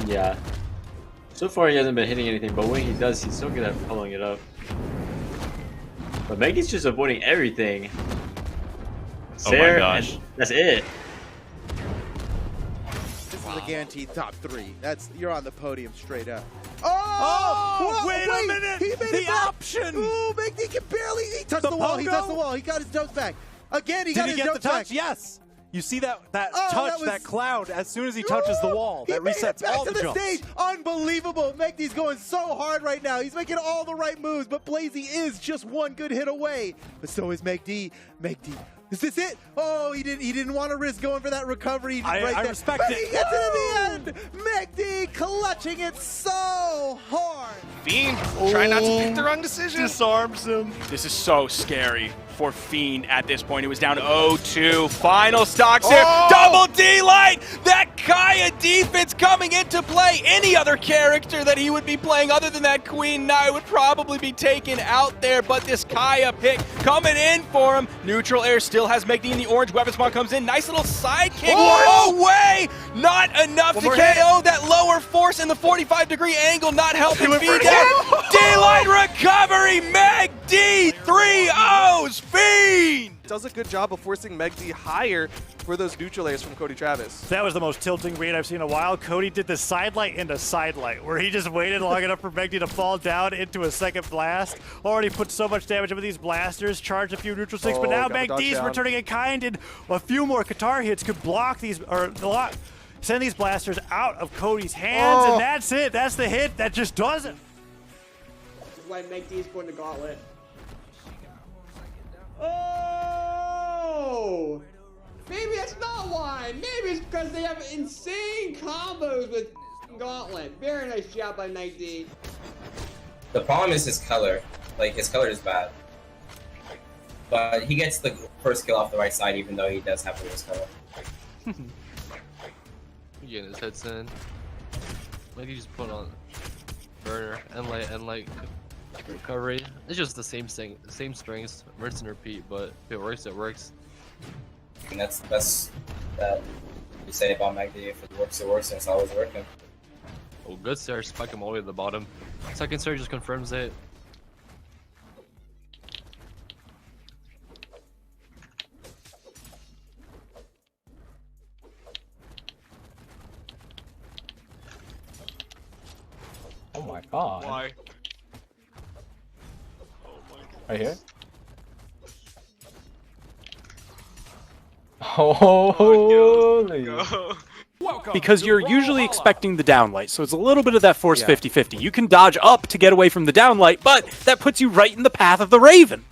Yeah. So far he hasn't been hitting anything, but when he does, he's so good at following it up. But MEGD's just avoiding everything. Oh my gosh. That's it. This is a guaranteed top 3. You're on the podium straight up. Oh! Wait a minute! He made the option! Ooh, MEGD can barely. He touched the wall. He touched the wall. He got his jumps back. Again, he got his jumps back. Yes. You see that touch, that cloud, as soon as he touches the wall, that resets all the jumps. Stage. Unbelievable. MEGD's going so hard right now. He's making all the right moves, but Blazy is just one good hit away. But so is MEGD. MEGD. Is this it? Oh, he didn't want to risk going for that recovery. I respect but it. He gets it in the end. MEGD clutching it so go hard. Fiend, try not to make the wrong decision. Disarms him. This is so scary for Fiend at this point. It was down 0-2. Final stocks here. Double D-Light! That Kaya defense coming into play. Any other character that he would be playing other than that Queen Knight would probably be taken out there, but this Kaya pick coming in for him. Neutral air still has Megd in the orange. Weapon spawn comes in. Nice little sidekick away. Not enough to KO that lower force in the 45-degree angle. Not helping Fiend out. D-Light recovery. Megd 3-0s. Fiend! Does a good job of forcing Megd higher for those neutral airs from Cody Travis. That was the most tilting read I've seen in a while. Cody did the side light into side light, where he just waited long enough for Megd to fall down into a second blast. Already put so much damage into these blasters, charged a few neutral sticks, but now Megd's returning in kind, and a few more Qatar hits could block these, or send these blasters out of Cody's hands, and that's it. That's the hit that just does it. This is why Megd's going to Gauntlet. Oh! Maybe that's not why. Maybe it's because they have insane combos with Gauntlet. Very nice job by Megd. The problem is his color. Like, his color is bad. But he gets the first kill off the right side, even though he does have the worst color. Getting his heads in. Maybe just put on burner and light recovery. It's just the same thing, the same strings, rinse and repeat. But if it works, it works. And that's the best that you say about Megd. If it works, and it's always working. Oh, good start. Spike him all the way to the bottom. Second start just confirms it. Oh my god. Why? Right here? Holy. Because you're usually expecting the downlight, so it's a little bit of that force 50-50. You can dodge up to get away from the downlight, but that puts you right in the path of the Raven.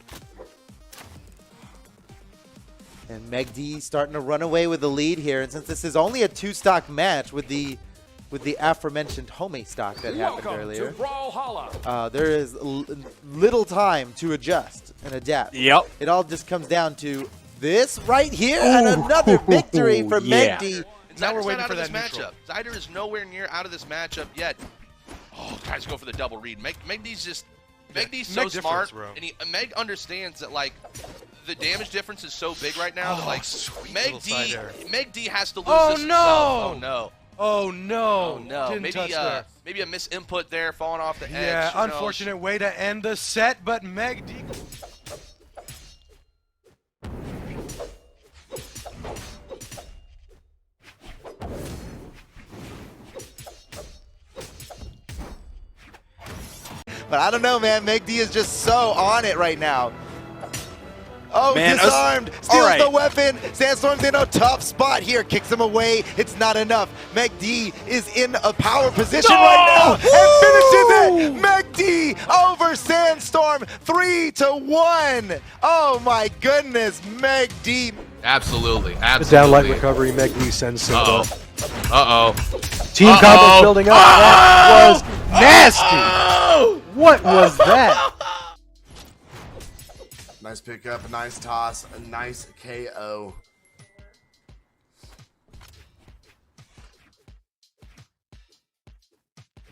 And Megd starting to run away with the lead here, and since this is only a 2-stock match with the aforementioned Home stock that happened earlier, there is little time to adjust and adapt. Yep. It all just comes down to this right here, and another victory for Megd. Now we're waiting for that matchup. Zyder is nowhere near out of this matchup yet. Oh, guys, go for the double read. Megd's just Megd's so smart, and Megd understands that like the damage difference is so big right now that like Megd has to lose this himself. Oh no. Oh no! Oh no! Maybe a misinput there, falling off the edge. Yeah, unfortunate way to end the set, but Megd. But I don't know, man. Megd is just so on it right now. Oh, man, disarmed! Steals the weapon! Sandstorm's in a tough spot here. Kicks him away. It's not enough. Megd is in a power position right now and finishes it! Megd over Sandstorm 3-1. Oh my goodness, Megd. Absolutely. The downlight recovery, Megd sends Simba. Uh-oh. Team combo building up. That was nasty. What was that? Nice pickup, a nice toss, a nice KO.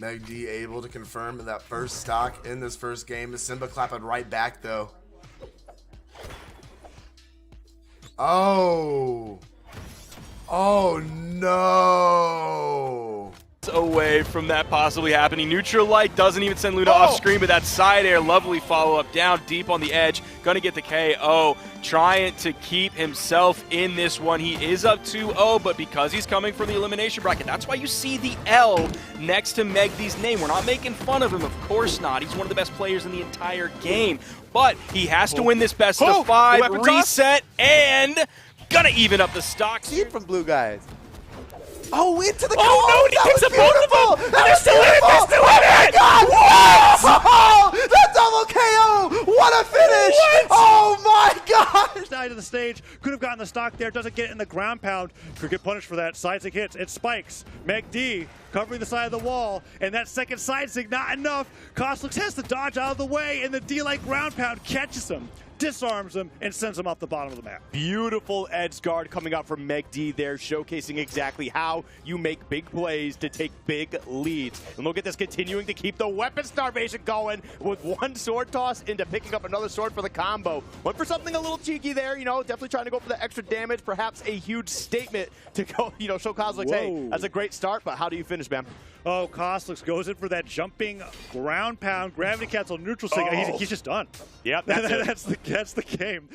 Megd able to confirm that first stock in this first game. Simba clapping right back though. Oh. Oh no. Away from that possibly happening. Neutral light doesn't even send Luna off screen, but that side air, lovely follow-up down deep on the edge. Gonna get the KO. Trying to keep himself in this one. He is up 2-0, but because he's coming from the elimination bracket, that's why you see the L next to Megd's name. We're not making fun of him, of course not. He's one of the best players in the entire game, but he has to win this best of 5, reset, and gonna even up the stocks. Seed from Blue Guys. Oh, into the Oh no, and he picks up both of them! They're still in it! They're still in it! What? Oh, the double KO! What a finish! What? Oh my gosh! Side of the stage, could have gotten the stock there, doesn't get it in the ground pound. Could get punished for that. Sidesick hits, it spikes. Megd covering the side of the wall, and that second side sig not enough. Kostlux has to dodge out of the way, and the D-like ground pound catches him, disarms him, and sends him off the bottom of the map. Beautiful edge guard coming out from Megd there, showcasing exactly how you make big plays to take big leads. And look at this, continuing to keep the weapon starvation going with one sword toss into picking up another sword for the combo. Went for something a little cheeky there, you know, definitely trying to go for the extra damage, perhaps a huge statement to go, you know, show Kostlux, hey, that's a great start, but how do you finish, man? Oh, Kostlux goes in for that jumping ground pound, gravity cancel, neutral sig. He's just done. Yep, that's the game.